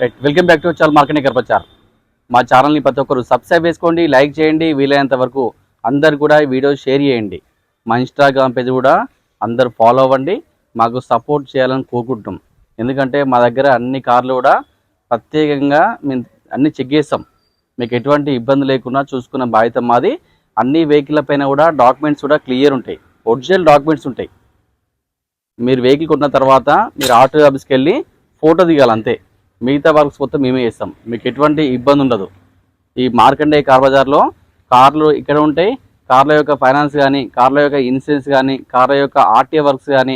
Right, welcome back to chaal marketing కర్పచార్. మా ఛానల్ని ప్రతి ఒక్కరు సబ్స్క్రైబ్ చేసుకోండి, లైక్ చేయండి, వీలైనంత వరకు అందరు కూడా ఈ వీడియో షేర్ చేయండి. మా ఇన్స్టాగ్రామ్ పేజ్ కూడా అందరు ఫాలో అవ్వండి, మాకు సపోర్ట్ చేయాలని కోరుకుంటున్నాం. ఎందుకంటే మా దగ్గర అన్ని కార్లు కూడా ప్రత్యేకంగా మేము అన్ని చెక్ చేస్తాం. మీకు ఎటువంటి ఇబ్బంది లేకుండా చూసుకున్న బాధ్యత మాది. అన్ని వెహికల్ పైన కూడా డాక్యుమెంట్స్ కూడా క్లియర్ ఉంటాయి, ఒరిజినల్ డాక్యుమెంట్స్ ఉంటాయి. మీరు వెహికల్ కొన్న తర్వాత మీరు ఆటో ఆఫీస్కి వెళ్ళి ఫోటో దిగాలి అంతే. మిగతా వర్క్స్ మొత్తం మేమే చేస్తాం, మీకు ఎటువంటి ఇబ్బంది ఉండదు. ఈ మార్కండే కార్ బజార్లో కార్లు ఇక్కడ ఉంటాయి. కార్ల యొక్క ఫైనాన్స్ కానీ, కార్ల యొక్క ఇన్సూరెన్స్ కానీ, కార్ల యొక్క ఆర్టీఏ వర్క్స్ కానీ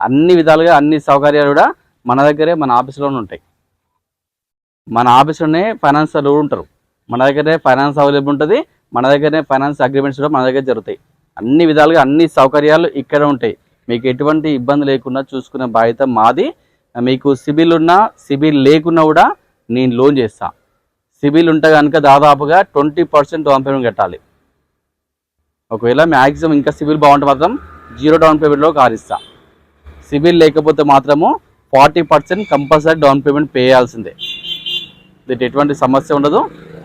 అన్ని విధాలుగా అన్ని సౌకర్యాలు కూడా మన దగ్గరే మన ఆఫీస్లోనే ఉంటాయి. మన ఆఫీస్లోనే ఫైనాన్స్ వాళ్ళు ఉంటారు, మన దగ్గరే ఫైనాన్స్ అవైలబుల్ ఉంటుంది, మన దగ్గరనే ఫైనాన్స్ అగ్రిమెంట్స్ కూడా మన దగ్గర జరుగుతాయి. అన్ని విధాలుగా అన్ని సౌకర్యాలు ఇక్కడ ఉంటాయి. మీకు ఎటువంటి ఇబ్బంది లేకుండా చూసుకునే బాధ్యత మాది. మీకు సిబిల్ ఉన్నా సిబిల్ లేకున్నా కూడా నేను లోన్ చేస్తా. సిబిల్ ఉంటే కనుక దాదాపుగా 20% డౌన్ పేమెంట్ కట్టాలి. ఒకవేళ మ్యాక్సిమం ఇంకా సిబిల్ బాగుంటే మాత్రం 0 డౌన్ పేమెంట్లో కార్ ఇస్తా. సిబిల్ లేకపోతే మాత్రము 40% కంపల్సరీ డౌన్ పేమెంట్ పే చేయాల్సిందే. దీంట్లో ఎటువంటి సమస్య ఉండదు.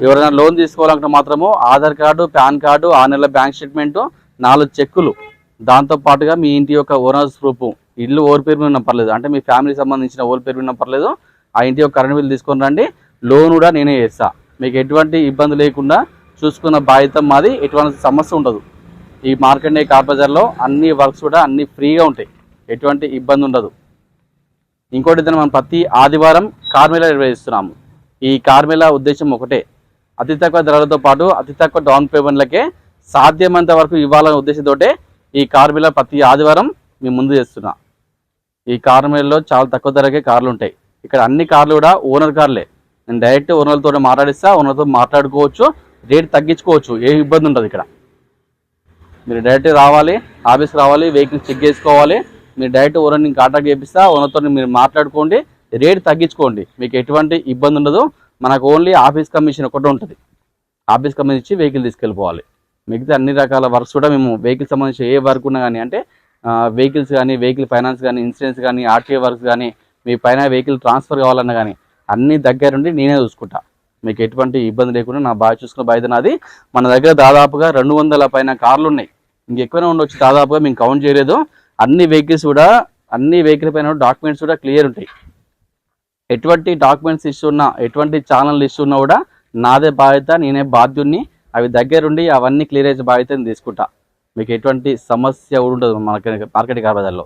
ఎవరైనా లోన్ తీసుకోవాలంటే మాత్రము ఆధార్ కార్డు, పాన్ కార్డు, 6 నెలల బ్యాంక్ స్టేట్మెంటు, 4 చెక్కులు, దాంతోపాటుగా మీ ఇంటి యొక్క ఓనర్స్ ప్రూఫ్, ఇల్లు ఓవర్ పేరు మీద పర్లేదు, అంటే మీ ఫ్యామిలీకి సంబంధించిన ఓవర్ పేరు మీద పర్లేదు, ఆ ఇంటి యొక్క కరెంట్ బిల్ తీసుకొని రండి. లోన్ కూడా నేనే చేస్తా. మీకు ఎటువంటి ఇబ్బంది లేకుండా చూసుకున్న బాధ్యత మాది. ఎటువంటి సమస్య ఉండదు. ఈ మార్కండే కార్ బజార్లో అన్ని వర్క్స్ కూడా అన్ని ఫ్రీగా ఉంటాయి, ఎటువంటి ఇబ్బంది ఉండదు. ఇంకోటి మనం ప్రతి ఆదివారం కార్ మేళా నిర్వహిస్తున్నాము. ఈ కార్ మేళా ఉద్దేశం ఒకటే, అతి తక్కువ ధరలతో పాటు అతి తక్కువ డౌన్ పేమెంట్లకే సాధ్యమైనంత వరకు ఇవ్వాలనే ఉద్దేశంతో ఈ కార్ మేళా ప్రతి ఆదివారం మేము ముందు చేస్తున్నా. ఈ కార్ మేళలో చాలా తక్కువ ధరకే కార్లు ఉంటాయి. ఇక్కడ అన్ని కార్లు కూడా ఓనర్ కార్లే. నేను డైరెక్ట్ ఓనర్లతో మాట్లాడిస్తా, ఓనర్తో మాట్లాడుకోవచ్చు, రేట్ తగ్గించుకోవచ్చు, ఏ ఇబ్బంది ఉండదు. ఇక్కడ మీరు డైరెక్ట్ రావాలి, ఆఫీస్కి రావాలి, వెహికల్ చెక్ చేసుకోవాలి. మీరు డైరెక్ట్ ఓనర్ని కాంటాక్ట్ చేపిస్తా, ఓనర్తో మీరు మాట్లాడుకోండి, రేట్ తగ్గించుకోండి, మీకు ఎటువంటి ఇబ్బంది ఉండదు. మనకు ఓన్లీ ఆఫీస్ కమిషన్ ఒకటి ఉంటుంది. ఆఫీస్ కమిషన్ ఇచ్చి వెహికల్ తీసుకెళ్ళిపోవాలి. మిగతా అన్ని రకాల వర్క్స్ కూడా మేము వెహికల్ సంబంధించి ఏ వర్క్ ఉన్నా కానీ, అంటే వెహికల్స్ కానీ, వెహికల్ ఫైనాన్స్ కానీ, ఇన్సూరెన్స్ కానీ, ఆర్టీఏ వర్క్స్ కానీ, మీ పైన వెహికల్ ట్రాన్స్ఫర్ కావాలన్నా కానీ అన్ని దగ్గరుండి నేనే చూసుకుంటా. మీకు ఎటువంటి ఇబ్బంది లేకుండా నా బాగా చూసుకున్న బాధ్యత నాది. మన దగ్గర దాదాపుగా 200 పైన కార్లు ఉన్నాయి, ఇంకెక్కువనే ఉండొచ్చు, దాదాపుగా మేము కౌంట్ చేయలేదు. అన్ని వెహికల్స్ కూడా, అన్ని వెహికల్ పైన డాక్యుమెంట్స్ కూడా క్లియర్ ఉంటాయి. ఎటువంటి డాక్యుమెంట్స్ ఇష్యూ ఉన్నా, ఎటువంటి ఛానల్ ఇష్యూ ఉన్నా కూడా నాదే బాధ్యత, నేనే బాధ్యుడిని. అవి దగ్గరుండి అవన్నీ క్లియర్ అయ్యే బాధ్యతని తీసుకుంటా. మీకు ఎటువంటి సమస్య ఉండదు. మార్కెట్ కార్ బజార్లో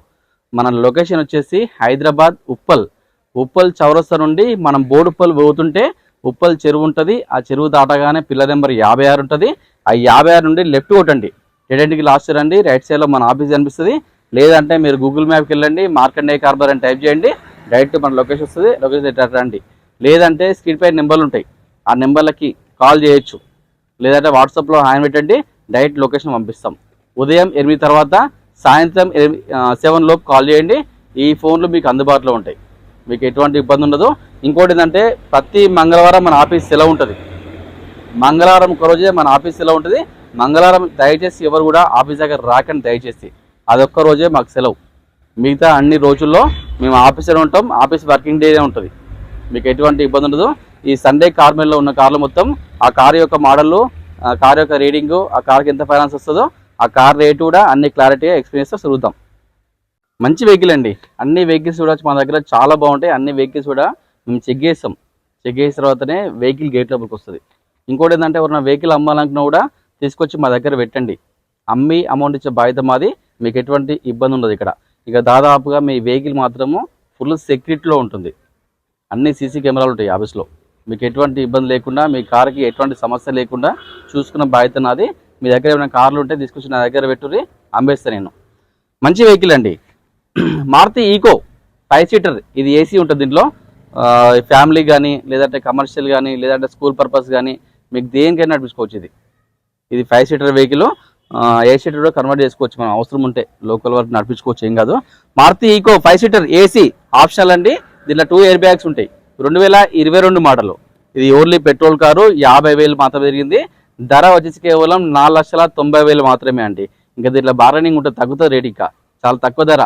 మన లొకేషన్ వచ్చేసి హైదరాబాద్ ఉప్పల్ చౌరస్తా నుండి మనం బోడుప్పల్ పోతుంటే ఉప్పల్ చెరువు ఉంటుంది. ఆ చెరువు దాటగానే పిల్లర్ నెంబర్ 56 ఉంటుంది. ఆ 56 నుండి లెఫ్ట్ కొట్టండి, డెడెంట్కి లాస్ట్ రండి, రైట్ సైడ్లో మన ఆఫీస్ కనిపిస్తుంది. లేదంటే మీరు గూగుల్ మ్యాప్కి వెళ్ళండి, మార్కండే కార్ బజార్ అని టైప్ చేయండి, డైరెక్ట్ మన లొకేషన్ వస్తుంది. లొకేషన్ రండి. లేదంటే స్క్రీన్ పై నెంబర్లు ఉంటాయి, ఆ నెంబర్లకి కాల్ చేయొచ్చు. లేదంటే వాట్సాప్లో హాయ్ పెట్టండి, డైరెక్ట్ లొకేషన్ పంపిస్తాం. ఉదయం 8 తర్వాత సాయంత్రం 7 లోపు కాల్ చేయండి. ఈ ఫోన్లు మీకు అందుబాటులో ఉంటాయి, మీకు ఎటువంటి ఇబ్బంది ఉండదు. ఇంకోటి ఏంటంటే ప్రతి మంగళవారం మన ఆఫీస్ సెలవు ఉంటుంది. మంగళవారం ఒకరోజే మన ఆఫీస్ సెలవు ఉంటుంది. మంగళవారం దయచేసి ఎవరు కూడా ఆఫీస్ దగ్గర రాకండి, దయచేసి అదొక్క రోజే మాకు సెలవు. మిగతా అన్ని రోజుల్లో మేము ఆఫీస్లో ఉంటాం, ఆఫీస్ వర్కింగ్ డేనే ఉంటుంది, మీకు ఎటువంటి ఇబ్బంది ఉండదు. ఈ సండే కార్ మేళలో ఉన్న కార్లు మొత్తం, ఆ కార్ యొక్క మోడళ్ళు, ఆ కార్ యొక్క రీడింగు, ఆ కార్కి ఎంత ఫైనాన్స్ వస్తుందో, ఆ కార్ రేటు కూడా అన్ని క్లారిటీగా ఎక్స్పీరియన్స్తో చదువుతాం. మంచి వెహికల్ అండి. అన్ని వెహికల్స్ కూడా మన దగ్గర చాలా బాగుంటాయి. అన్ని వెహికల్స్ కూడా మేము చెక్ చేస్తాం. చెక్ చేసిన తర్వాతనే వెహికల్ గేట్ లోపలికి వస్తుంది. ఇంకోటి ఏంటంటే ఎవరైనా వెహికల్ అమ్మాలనుకున్నా కూడా తీసుకొచ్చి మా దగ్గర పెట్టండి, అమ్మి అమౌంట్ ఇచ్చే బాధ్యత మాది. మీకు ఎటువంటి ఇబ్బంది ఉండదు. ఇక్కడ ఇక దాదాపుగా మీ వెహికల్ మాత్రము ఫుల్ సెక్యూరిటీలో ఉంటుంది. అన్ని సీసీ కెమెరాలు ఉంటాయి ఆఫీస్లో. మీకు ఎటువంటి ఇబ్బంది లేకుండా, మీ కార్కి ఎటువంటి సమస్య లేకుండా చూసుకున్న బాధ్యత నాది. మీ దగ్గర ఏమైనా కార్లు ఉంటే తీసుకొచ్చి నా దగ్గర పెట్టుర్రి, అమ్మేస్తాను నేను. మంచి వెహికల్ అండి, మారుతి ఈకో 5 సీటర్. ఇది ఏసీ ఉంటుంది. దీంట్లో ఫ్యామిలీ కానీ, లేదంటే కమర్షియల్ కానీ, లేదంటే స్కూల్ పర్పస్ కానీ మీకు దేనికైనా నడిపించుకోవచ్చు. ఇది 5 సీటర్ వెహికల్. 8 సీటర్ కూడా కన్వర్ట్ చేసుకోవచ్చు, మనం అవసరం ఉంటే లోకల్ వరకు నడిపించుకోవచ్చు, ఏం కాదు. Maruti Eeco 5 seater AC optional అండి. దీంట్లో 2 ఎయిర్ బ్యాగ్స్ ఉంటాయి. 2022 మోడల్. ఇది ఓన్లీ పెట్రోల్ కారు, 50,000 మాత్రమే తిరిగింది. ధర వచ్చేసి కేవలం 4,90,000 మాత్రమే అండి. ఇంకా దీంట్లో బార్గెనింగ్ ఉంటుంది, తగ్గుతుంది రేట్. ఇంకా చాలా తక్కువ ధర.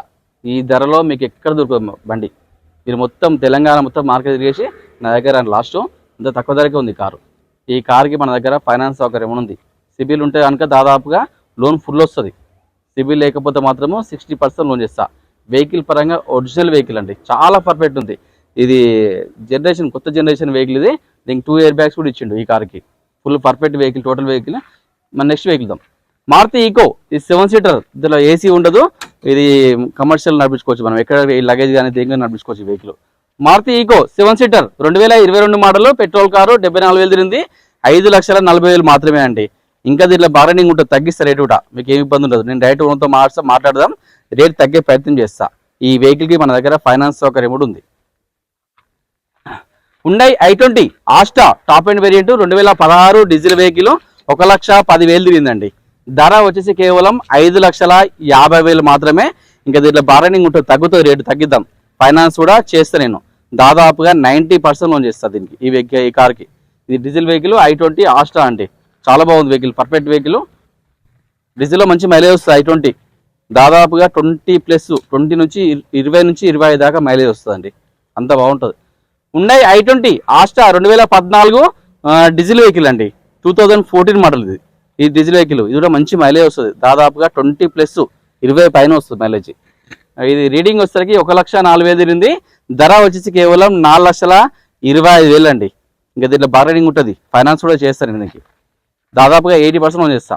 ఈ ధరలో మీకు ఎక్కడ దొరకదు బండి. మీరు మొత్తం తెలంగాణ మొత్తం మార్కెట్ తిరిగేసి నా దగ్గర లాస్ట్ ఇంత తక్కువ ధరకే ఉంది కారు. ఈ కార్కి మన దగ్గర ఫైనాన్స్ సౌకర్యం ఉంది. సిబిల్ ఉంటే కనుక దాదాపుగా లోన్ ఫుల్ వస్తుంది. సిబిల్ లేకపోతే మాత్రము 60% లోన్ చేస్తా. వెహికల్ పరంగా ఒరిజినల్ వెహికల్ అండి, చాలా పర్ఫెక్ట్ ఉంది. ఇది కొత్త జనరేషన్ వెహికల్. ఇది దీనికి 2 ఇయర్ బ్యాగ్స్ కూడా ఇచ్చిండు ఈ కార్కి. Full perfect vehicle, total vehicle. మన నెక్స్ట్ వెహికల్ మారుతి ఈకో. ఇది 7 సీటర్, ఇందులో ఏసీ ఉండదు. ఇది కమర్షియల్ నడిపించుకోవచ్చు, మనం ఎక్కడ లగేజ్ కానీ దేని నడిపించుకోవచ్చు vehicle. Maruti Eeco 7 seater 2022 model, petrol car, 74,000 తిరిగింది. 5,40,000 మాత్రమే అండి. ఇంకా దీంట్లో బార్గెనింగ్ ఉంటుంది, తగ్గిస్తా రేటు కూడా, మీకు ఏమి ఇబ్బంది ఉండదు. నేను డైరెక్ట్ ఓనర్తో మాట్లాడదాం, రేట్ తగ్గే ప్రయత్నం చేస్తా. ఈ వెహికల్కి మన దగ్గర ఫైనాన్స్ సౌకర్యం కూడా ఉంది. Hyundai i20 Asta top and variant 2016 diesel vehicle, 1,10,000 తిరిగిందండి. ధర వచ్చేసి కేవలం 5,50,000 మాత్రమే. ఇంకా దీంట్లో బార్గెనింగ్ ఉంటుంది, తగ్గుతుంది, రేటు తగ్గిద్దాం. ఫైనాన్స్ కూడా చేస్తా నేను, దాదాపుగా 90% లోన్ చేస్తా దీనికి, ఈ కార్కి. ఇది డీజిల్ వెహికల్ i20 ఆస్టా అండి, చాలా బాగుంది వెహికల్, పర్ఫెక్ట్ వెహికల్. డీజిల్లో మంచి మైలేజ్ వస్తుంది. i20 దాదాపుగా 20 నుంచి 25 దాకా మైలేజ్ వస్తుందండి, అంత బాగుంటుంది. Hyundai i20 Asta 2014 diesel vehicle అండి, 2014 మోడల్. ఇది డీజిల్ వెహికల్, ఇది కూడా మంచి మైలేజ్ వస్తుంది, దాదాపుగా 20+, 20 పైన వస్తుంది మైలేజ్. ఇది రీడింగ్ వచ్చేసరికి 1,04,000 తిరిగింది. ధర వచ్చేసి కేవలం 4,25,000 అండి. ఇంకా దీంట్లో బార్గెనింగ్ ఉంటుంది, ఫైనాన్స్ కూడా చేస్తాను దీనికి, దాదాపుగా 80% లోన్ చేస్తా.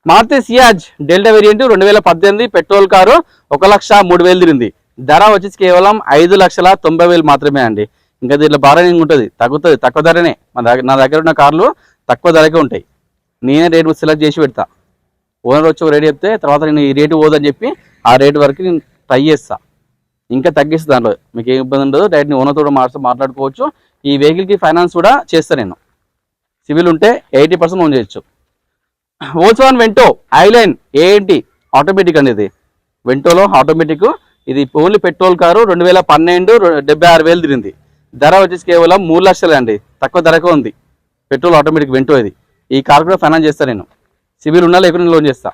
Maruti Ciaz Delta variant 2018 petrol car, 1,03,000 తిరిగింది. ధర వచ్చేసి కేవలం 5,90,000 మాత్రమే అండి. ఇంకా దీంట్లో బార్గెనింగ్ ఉంటుంది, తగ్గుతుంది, తక్కువ ధరనే. నా దగ్గర ఉన్న కార్లు తక్కువ ధరకే ఉంటాయి. నేనే రేటు సెలెక్ట్ చేసి పెడతా. ఓనర్ వచ్చి ఒక రేటు చెప్తే తర్వాత నేను ఈ రేటు పోదని చెప్పి ఆ రేటు వరకు నేను ట్రై చేస్తా, ఇంకా తగ్గిస్తా. దాంట్లో మీకు ఏం ఇబ్బంది ఉండదు, డైరెక్ట్ ఓనర్తో కూడా మాట్లాడుకోవచ్చు. ఈ వెహికల్కి ఫైనాన్స్ కూడా చేస్తాను నేను, సివిల్ ఉంటే 80% లోన్ చేయొచ్చు. Volkswagen Vento eye line A80 automatic అండి. ఇది వెంటోలో ఆటోమేటిక్. ఇది ఓన్లీ పెట్రోల్ కారు, 2012 76,000 తిరిగింది. ధర వచ్చేసి కేవలం 3 లక్షలే అండి, తక్కువ ధరకే ఉంది. పెట్రోల్ ఆటోమేటిక్ వెంటో ఇది. ఈ కార్ కూడా ఫైనాన్స్ చేస్తాను నేను, సివిల్ ఉన్నా లేకుండా లోన్ చేస్తా.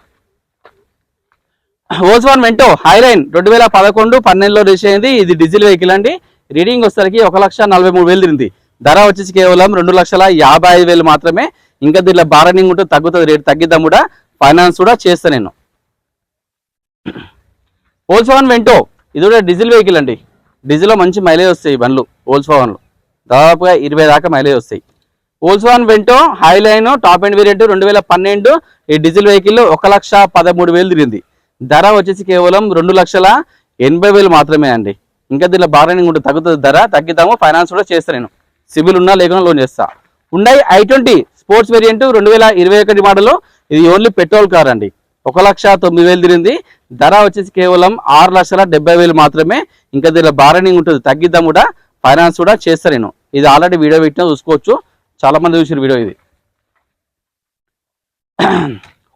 వోల్క్స్వాగన్ వెంటో హైలైన్ 2011 12లో రిజిస్టర్ అయింది. ఇది డీజిల్ వెహికల్ అండి. రీడింగ్ వచ్చేసరికి 1,43,000 తిరిగింది. ధర వచ్చేసి కేవలం 2,55,000 మాత్రమే. ఇంకా దీంట్లో బార్గెనింగ్ ఉంటే తగ్గుతుంది, రేటు తగ్గిద్దాం కూడా, ఫైనాన్స్ కూడా చేస్తా నేను. వోల్క్స్వాగన్ వెంటో ఇది కూడా డీజిల్ వెహికల్ అండి. డీజిల్లో మంచి మైలేజ్ వస్తాయి బండ్లు వోల్క్స్వాగన్లో, దాదాపుగా 20 దాకా మైలేజ్ వస్తాయి. Volkswagen Vento Highline top and variant 2012 ఈ డీజిల్ వెహికల్ 1,13,000 తిరిగింది. ధర వచ్చేసి కేవలం 2,80,000 మాత్రమే అండి. ఇంకా దీంట్లో బార్గెనింగ్ ఉంటే తగ్గుతుంది, ధర తగ్గిద్దాము, ఫైనాన్స్ కూడా చేస్తాను నేను, సిబిల్ ఉన్నా లేకుండా లోన్ చేస్తా. Hyundai i20 sports variant 2021 model, ఇది ఓన్లీ పెట్రోల్ కార్ అండి, 1,09,000 తిరిగింది. ధర వచ్చేసి కేవలం 6,70,000 మాత్రమే. ఇంకా దీనిలో బార్గెనింగ్ ఉంటుంది, తగ్గిద్దాం కూడా, ఫైనాన్స్ కూడా చేస్తాను నేను. ఇది ఆల్రెడీ వీడియో పెట్టినా చూసుకోవచ్చు, చాలా మంది చూసారు వీడియో. ఇది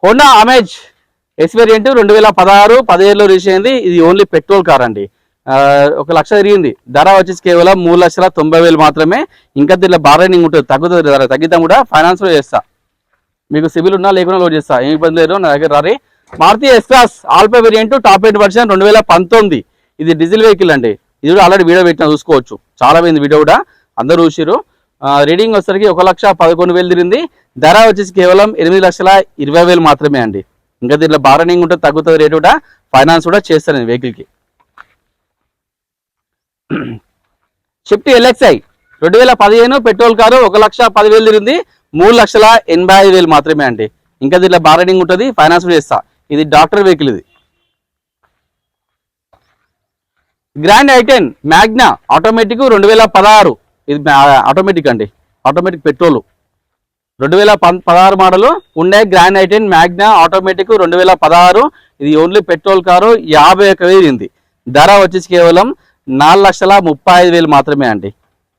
హోండా అమేజ్ ఎస్ వేరియంట్ 2016 17లో రిజిస్టర్ అయింది. ఇది ఓన్లీ పెట్రోల్ కార్ అండి, 1 లక్ష తిరిగింది. ధర వచ్చేసి కేవలం 3,90,000 మాత్రమే. ఇంకా దీనిలో బార్గెనింగ్ ఉంటుంది, తగ్గుతుంది, ధర తగ్గిద్దాం కూడా, ఫైనాన్స్ లో చేస్తా. మీకు సివిల్ ఉన్నా లేకుండా లోన్ చేస్తా, ఏమి ఇబ్బంది లేదు, నా దగ్గర రారి. Maruti S Cross Alpha variant top end version 2019, ఇది డీజిల్ వెహికల్ అండి. ఇది కూడా ఆల్రెడీ వీడియో పెట్టినా చూసుకోవచ్చు, చాలా పోయింది వీడియో కూడా, అందరూ చూసిరు. రీడింగ్ వచ్చేసరికి 1,11,000 తిరిగింది. ధర వచ్చేసి కేవలం 8,20,000 మాత్రమే అండి. ఇంకా దీంట్లో బార్గెనింగ్ ఉంటే తగ్గుతుంది, రేటు కూడా, ఫైనాన్స్ కూడా చేస్తాను నేను వెహికల్కి. షిఫ్ట్ LXi 2015 పెట్రోల్ కారు, 1,10,000 తిరిగింది. 3,85,000 మాత్రమే అండి. ఇంకా దీంట్లో బార్గెనింగ్ ఉంటుంది, ఫైనాన్స్ కూడా చేస్తా. ఇది డాక్టర్ వెహికల్. ఇది గ్రాండ్ i10 మ్యాగ్నా ఆటోమేటిక్ 2016, ఇది ఆటోమేటిక్ అండి, ఆటోమేటిక్ పెట్రోల్, 2016 మోడల్. ఉండే గ్రాండ్ i10 మ్యాగ్నా ఆటోమేటిక్ 2016, ఇది ఓన్లీ పెట్రోల్ కారు, 51,000. ధర వచ్చేసి కేవలం 4,35,000 మాత్రమే అండి.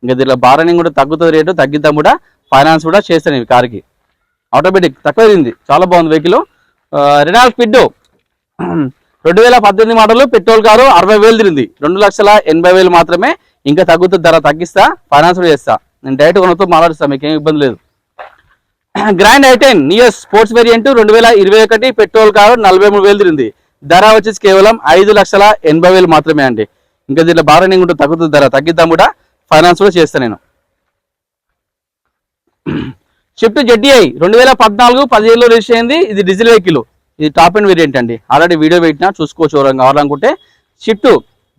ఇంకా దీంట్లో బార్గెనింగ్ కూడా తగ్గుతుంది, రేటు తగ్గిద్దాం కూడా, ఫైనాన్స్ కూడా చేస్తాను ఈ కార్కి. ఆటోమేటిక్ తక్కువ తిరిగింది, చాలా బాగుంది vehicle. Renault quid 2018 model petrol car, 60,000 తిరిగింది. 2,80,000 మాత్రమే. ఇంకా తగ్గుతుంది, ధర తగ్గిస్తా, ఫైనాన్స్ కూడా చేస్తా. నేను డైరెక్ట్ కొనతో మాట్లాడిస్తాను, మీకు ఏం ఇబ్బంది లేదు. Grand i10 Nios sports variant 2021 petrol car, 43,000 తిరిగింది. ధర వచ్చేసి కేవలం 5,80,000 మాత్రమే అండి. ఇంకా దీంట్లో బార్గెనింగ్ ఉంటుంది, తగ్గుతుంది ధర, తగ్గిద్దాం కూడా, ఫైనాన్స్ కూడా చేస్తాను నేను. షిఫ్ట్ జెడ్డీఐ 2014 15లో రిజిస్టర్ అయింది. ఇది డీజిల్ వెహికల్, ఇది టాప్ అండ్ వేరియంట్ అండి. ఆల్రెడీ వీడియో పెట్టినా చూసుకోవచ్చు ఎవరైనా కావాలనుకుంటే. Swift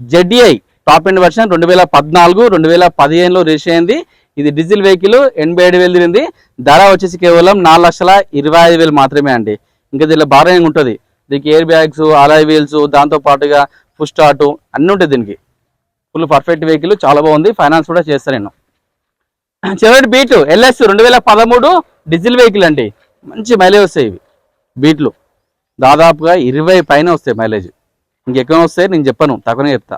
ZDI top end version 2014 2015లో రిజిస్టర్ అయింది. ఇది డీజిల్ వెహికల్, 87,000 తిరిగింది. ధర వచ్చేసి కేవలం 4,25,000 మాత్రమే అండి. ఇంకా దీనిలో బార్గెనింగ్ ఉంటుంది. దీనికి ఎయిర్ బ్యాగ్స్, అలాయ్ వీల్స్, దాంతో పాటుగా ఫుల్ స్టార్ట్ అన్నీ ఉంటాయి. దీనికి ఫుల్ పర్ఫెక్ట్ వెహికల్, చాలా బాగుంది. ఫైనాన్స్ కూడా చేస్తాను నేను. చివరి బీట్ ఎల్ఎస్ 2013 డీజిల్ వెహికల్ అండి. మంచి మైలేజ్ వస్తాయి ఇవి బీట్లు, దాదాపుగా 20 పైన వస్తాయి మైలేజ్. ఇంకెక్కువ వస్తాయి నేను చెప్పను, తక్కువనే చెప్తా.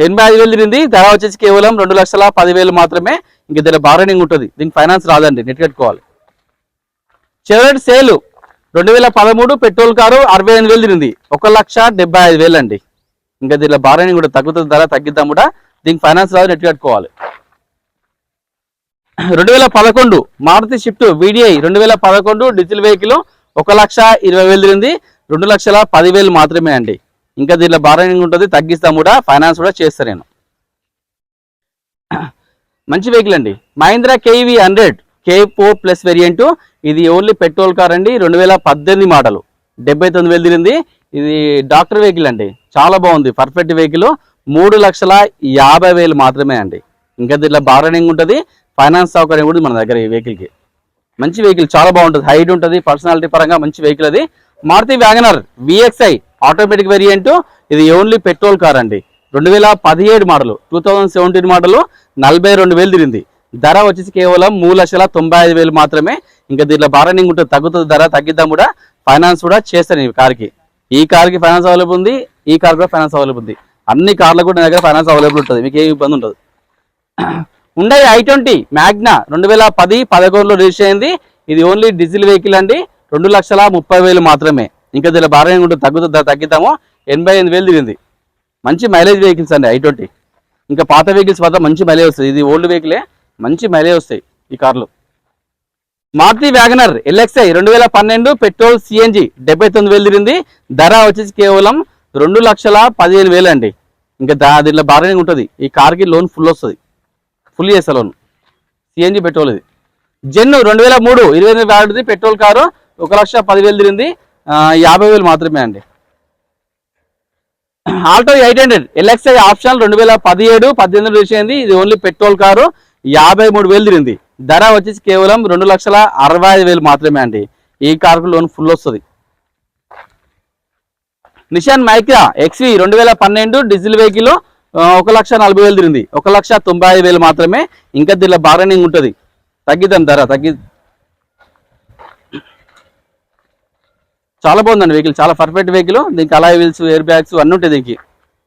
85,000 తిరిగింది. ధర వచ్చేసి కేవలం 2,10,000 మాత్రమే. ఇంక దీని బార్గెనింగ్ ఉంటుంది. దీనికి ఫైనాన్స్ రాదండి, నెట్ కట్టుకోవాలి. చివరి సేల్ 2013 పెట్రోల్ కారు 68,000 తిరిగింది. 1,75,000 అండి. ఇంకా దీనిలో బార్గెనింగ్ కూడా తగ్గుతుంది, ధర తగ్గిద్దాం కూడా. దీనికి ఫైనాన్స్ రాదు, నెట్ కట్టుకోవాలి. 2011 Maruti Swift VDI 2011 diesel vehicle 1,20,000 తిరిగింది. 2,10,000 మాత్రమే అండి. ఇంకా దీనిలో బార్గెనింగ్ ఉంటుంది, తగ్గిస్తాం కూడా, ఫైనాన్స్ కూడా చేస్తాను నేను. మంచి వెహికల్ అండి. Mahindra KV 100 K4+ variant. ఇది ఓన్లీ పెట్రోల్ కార్ అండి. 2018 మోడల్, 79,000 తిరిగింది. ఇది డాక్టర్ వెహికల్ అండి, చాలా బాగుంది, పర్ఫెక్ట్ వెహికల్. 3,50,000 మాత్రమే అండి. ఇంకా దీంట్లో బార్గెనింగ్ ఉంటుంది, ఫైనాన్స్ సౌకర్యం కూడా మన దగ్గర. ఈ వెహికల్కి మంచి వెహికల్, చాలా బాగుంటుంది, హైట్ ఉంటుంది, పర్సనాలిటీ పరంగా మంచి వెహికల్ అది. Maruti WagonR VXI automatic variant. ఇది ఓన్లీ పెట్రోల్ కార్ అండి. 2017 మోడల్, 2017 మోడల్, 42,000 తిరిగింది. ధర వచ్చేసి కేవలం 3,95,000 మాత్రమే. ఇంకా దీంట్లో బార్గెనింగ్ ఉంటుంది, తగ్గుతుంది ధర, తగ్గిద్దాం కూడా, ఫైనాన్స్ కూడా చేస్తాను ఈ కార్కి. ఈ కార్కి ఫైనాన్స్ అవైలబుల్ ఉంది, ఈ కార్ కూడా ఫైనాన్స్ అవైలబుల్ ఉంది. అన్ని కార్లకు కూడా నా దగ్గర ఫైనాన్స్ అవైలబుల్ ఉంటుంది, మీకు ఏ ఇబ్బంది ఉండదు. Hyundai i20 మ్యాగ్నా 2010-11లో రిజిస్టర్ అయింది. ఇది ఓన్లీ డీజిల్ వెహికల్ అండి. 2,30,000 మాత్రమే. ఇంకా దీనిలో బార్గెనింగ్ ఉంటుంది, తగ్గుతుంది, తగ్గిద్దాము. 88,000 తిరిగింది. మంచి మైలేజ్ వెహికల్స్ అండి i20. ఇంకా పాత వెహికల్స్ మాత్రం మంచి మైలేజ్ వస్తుంది. ఇది ఓల్డ్ వెహికలే, మంచి మైలేజ్ వస్తాయి ఈ కార్లు. Maruti WagonR LXI 2012 petrol CNG 79,000 తిరిగింది. ధర వచ్చేసి కేవలం 2,15,000 అండి. ఇంకా దీంట్లో బార్గెనింగ్ ఉంటుంది. ఈ కార్కి లోన్ ఫుల్ వస్తుంది, ఫుల్ చేస్తా లోన్. CNG పెట్రోల్ ఇది. జెన్ 2003 28 వాడిది పెట్రోల్ కారు, 1,10,000 తిరిగింది. 50,000 మాత్రమే అండి. ఆల్టో 800 LXI ఆప్షనల్ 2017-18 రిజిస్టర్ అయింది. ఇది ఓన్లీ పెట్రోల్ కారు, 53,000 తిరిగింది. ధర వచ్చేసి కేవలం 2,65,000 మాత్రమే అండి. ఈ కార్కు లోన్ ఫుల్ వస్తుంది. నిషాన్ మైక్రా XV 2012 డీజిల్ వెహికల్ 1,40,000 తిరిగింది. 1,95,000 మాత్రమే. ఇంకా దీనిలో బార్గెనింగ్ ఉంటుంది, తగ్గిద్దాం ధర, చాలా బాగుందండి వెహికల్, చాలా పర్ఫెక్ట్ వెహికల్. దీనికి అలాయ్ వీల్స్, ఎయిర్ బ్యాగ్స్ అన్నీ ఉంటాయి. దీనికి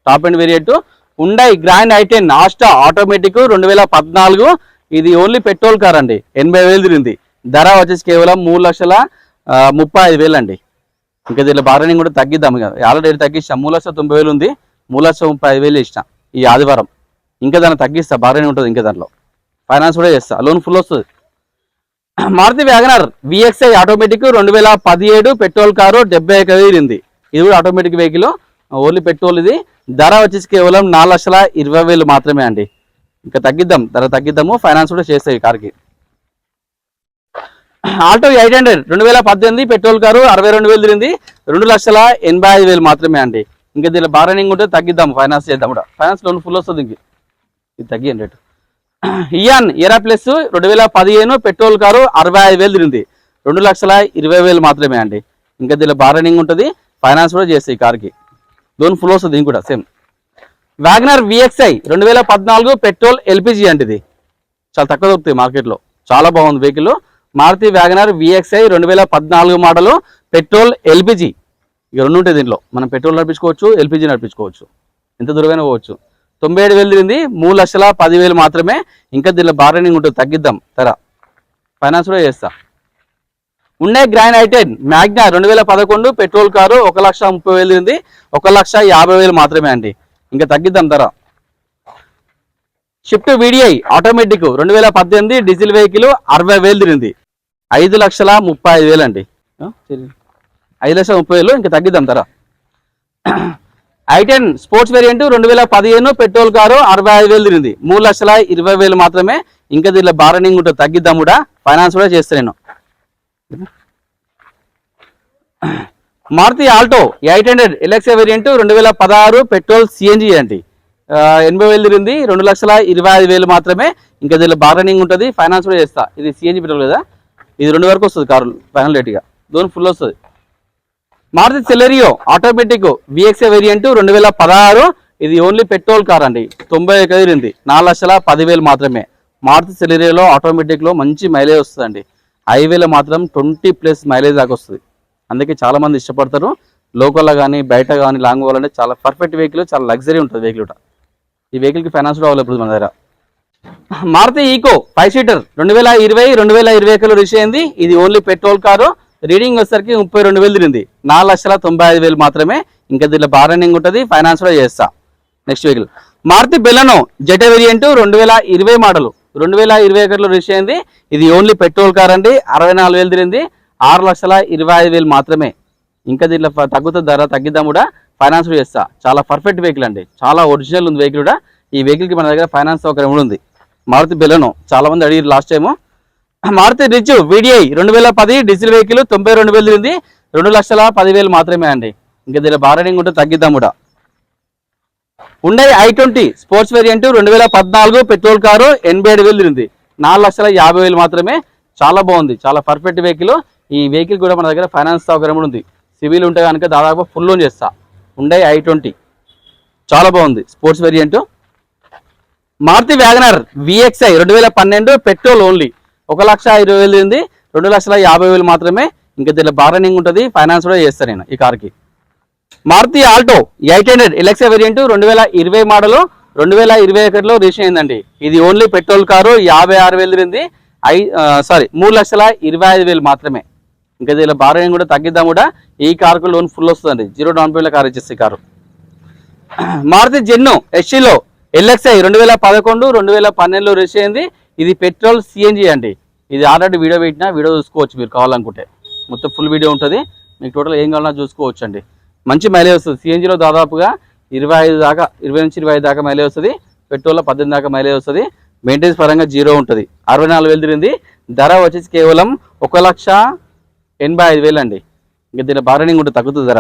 top and variant. Hyundai grand i10 Asta automatic 2014. ఇది ఓన్లీ పెట్రోల్ కార్ అండి. 80,000 తిరిగింది. ధర వచ్చేసి కేవలం 3,35,000 అండి. ఇంకా దీనిలో బార్గెనింగ్ కూడా తగ్గిద్దాం, ఆల్రెడీ తగ్గిస్తాం. 3,90,000 ఉంది, 3,35,000 ఇష్టం ఈ ఆదివారం. ఇంకా దాన్ని తగ్గిస్తా, బార్గెనింగ్ ఉంటుంది. ఇంకా దాంట్లో ఫైనాన్స్ కూడా చేస్తా, లోన్ ఫుల్ వస్తుంది. Maruti WagonR VXI automatic 2017 petrol car 71,000 తిరిగింది. ఇది కూడా ఆటోమేటిక్ వెహికల్, ఓన్లీ పెట్రోల్. ఇది ధర వచ్చేసి కేవలం 4,20,000 మాత్రమే అండి. ఇంకా తగ్గిద్దాం, ధర తగ్గిద్దాము, ఫైనాన్స్ కూడా చేస్తాయి ఈ కార్కి. ఆల్టో 800 2018 పెట్రోల్ కారు 62,000 తిరిగింది. 2,85,000 మాత్రమే అండి. ఇంకా దీనిలో బార్గెనింగ్ ఉంటే తగ్గిద్దాం, ఫైనాన్స్ చేద్దాం కూడా. ఫైనాన్స్ లోన్ ఫుల్ వస్తుంది. ఇంక ఇది తగ్గియండి రేటు. ఇయాన్ ఎరా ప్లస్ 2015 పెట్రోల్ కారు 65,000 తిరిగింది. 2,20,000 మాత్రమే అండి. ఇంకా దీనిలో బార్గెనింగ్ ఉంటుంది, ఫైనాన్స్ కూడా చేస్తాయి ఈ కార్కి, లోన్ ఫుల్ వస్తుంది. దీనికి కూడా same. WagonR VXI 2014 petrol LPG అండి. ఇది చాలా తక్కువ దొరుకుతాయి మార్కెట్లో, చాలా బాగుంది vehicle. Maruti WagonR VXI 2014 model, petrol LPG. ఇక రెండు ఉంటాయి దీంట్లో. మనం పెట్రోల్ నడిపించుకోవచ్చు, LPG నడిపించుకోవచ్చు, ఎంత దూరమైనా పోవచ్చు. 97,000 తిరిగింది. 3,10,000 మాత్రమే. ఇంకా దీనిలో బార్గెనింగ్ ఉంటుంది, తగ్గిద్దాం ధర, ఫైనాన్స్ కూడా చేస్తా. Hyundai grand i10 Magna 2011 petrol car 1,30,000 తిరిగింది. 1,50,000 మాత్రమే అండి. ఇంకా తగ్గిద్దాం ధర. Shift VDI automatic 2018 diesel vehicle 60,000 తిరిగింది. 5,35,000 అండి. 5,30,000. ఇంకా తగ్గిద్దాం ధర. i10 sports variant 2015 petrol car 65,000 తిరిగింది, 3,20,000 మాత్రమే. ఇంకా దీనిలో బార్గెనింగ్ ఉంటుంది, తగ్గిద్దాం కూడా, ఫైనాన్స్ కూడా చేస్తాను నేను. Maruti Alto 800 LXI variant 2016 petrol CNG అండి, 80,000 తిరిగింది, 2,25,000 మాత్రమే. ఇంకా దీనిలో బార్గెనింగ్ ఉంటుంది, ఫైనాన్స్ కూడా చేస్తా. ఇది సిఎన్జి పెట్రోల్ కదా, ఇది 2 వరకు వస్తుంది కారు ఫైనల్ రేట్గా, దోని ఫుల్ వస్తుంది. Maruti Celerio automatic VXI variant 2016, ఇది ఓన్లీ పెట్రోల్ కార్ అండి, 90 తిరిగింది, 4,10,000 మాత్రమే. మారుతి సెలెరియోలో ఆటోమేటిక్లో మంచి మైలేజ్ వస్తుందండి, హైవేలో మాత్రం 20+ మైలేజ్ దాకా వస్తుంది. అందుకే చాలామంది ఇష్టపడతారు. లోకల్లో కానీ బయట కానీ లాంగ్ పోవాలంటే చాలా పర్ఫెక్ట్ వెహికల్, చాలా లగ్జరీ ఉంటుంది వెహికల్. ఈ వెహికల్కి ఫైనాన్స్ కూడా అవైలబుల్ మన దగ్గర. మారుతి ఈకో 5 సీటర్ 2020 రిజిస్టర్ అయింది, ఇది ఓన్లీ పెట్రోల్ కారు. రీడింగ్ వచ్చేసరికి 32,000 తిరిగింది, 4,95,000 మాత్రమే. ఇంకా దీనిలో బార్గెనింగ్ ఉంటుంది, ఫైనాన్స్ కూడా చేస్తా. Next vehicle Maruti Baleno Zeta variant 2020 model, 2021 register అయింది, ఇది ఓన్లీ పెట్రోల్ కార్ అండి, 64,000 తిరిగింది, 6,25,000 మాత్రమే. ఇంకా దీంట్లో తగ్గుతుంది, ధర తగ్గిద్దాం కూడా, ఫైనాన్స్ కూడా చేస్తా. చాలా పర్ఫెక్ట్ వెహికల్ అండి, చాలా ఒరిజినల్ ఉంది వెహికల్ కూడా. ఈ వెహికల్కి మన దగ్గర ఫైనాన్స్ సౌకర్యం కూడా ఉంది. మారుతి బెలెనో చాలా మంది అడిగారు last time. Maruti Ritz VDI 2010 diesel vehicle 92,000 తిరిగింది, 2,10,000 మాత్రమే అండి. ఇంకా దీనిలో బార్గెనింగ్ ఉంటే తగ్గిద్దాం కూడా. Hyundai i20 sports variant 2014 petrol car 87,000 తిరిగింది, 4,50,000 మాత్రమే. చాలా బాగుంది, చాలా పర్ఫెక్ట్ వెహికల్. ఈ వెహికల్ కూడా మన దగ్గర ఫైనాన్స్ సౌకర్యం కూడా ఉంది, సివిల్ ఉంటే కనుక దాదాపు ఫుల్ లోన్ చేస్తా. హుండై i20 చాలా బాగుంది, sports variant. Maruti WagonR VXI 2012 petrol only, 1,20,000 తిరిగింది, 2,50,000 మాత్రమే. ఇంకా దీనిలో బార్గెనింగ్ ఉంటుంది, ఫైనాన్స్ కూడా చేస్తాను నేను ఈ కార్కి. Maruti Alto 800 LXI variant 2020 model, 2021 register అయిందండి, ఇది ఓన్లీ పెట్రోల్ కారు, 56,000 తిరిగింది, 3,25,000 మాత్రమే. ఇంకా దీనిలో బార్గెనింగ్ కూడా తగ్గిద్దాం కూడా. ఈ కార్కు లోన్ ఫుల్ వస్తుందండి, 0 డౌన్ పేమెంట్ కార్ ఇచ్చేసి కారు. మారుతి జెన్నో ఎస్టీలో ఎల్ఎక్స్ఐ 2011 2012 రిజిస్టర్ అయింది, ఇది పెట్రోల్ సిఎన్జి అండి. ఇది ఆల్రెడీ వీడియో పెట్టినా, వీడియో చూసుకోవచ్చు మీరు కావాలనుకుంటే, మొత్తం ఫుల్ వీడియో ఉంటుంది. మీకు టోటల్ ఏం కావాలన్నా చూసుకోవచ్చు అండి. మంచి మైలేజ్ వస్తుంది, సిఎన్జిలో దాదాపుగా 20 నుంచి 25 దాకా మైలేజ్ వస్తుంది, పెట్రోల్లో 18 దాకా మైలేజ్ వస్తుంది. మెయింటెనెన్స్ పరంగా 0 ఉంటుంది, 64,000 తిరిగింది, ధర వచ్చేసి కేవలం 1,85,000 అండి. ఇంకా దీని బార్గెనింగ్ ఉంటుంది, తగ్గుతుంది ధర.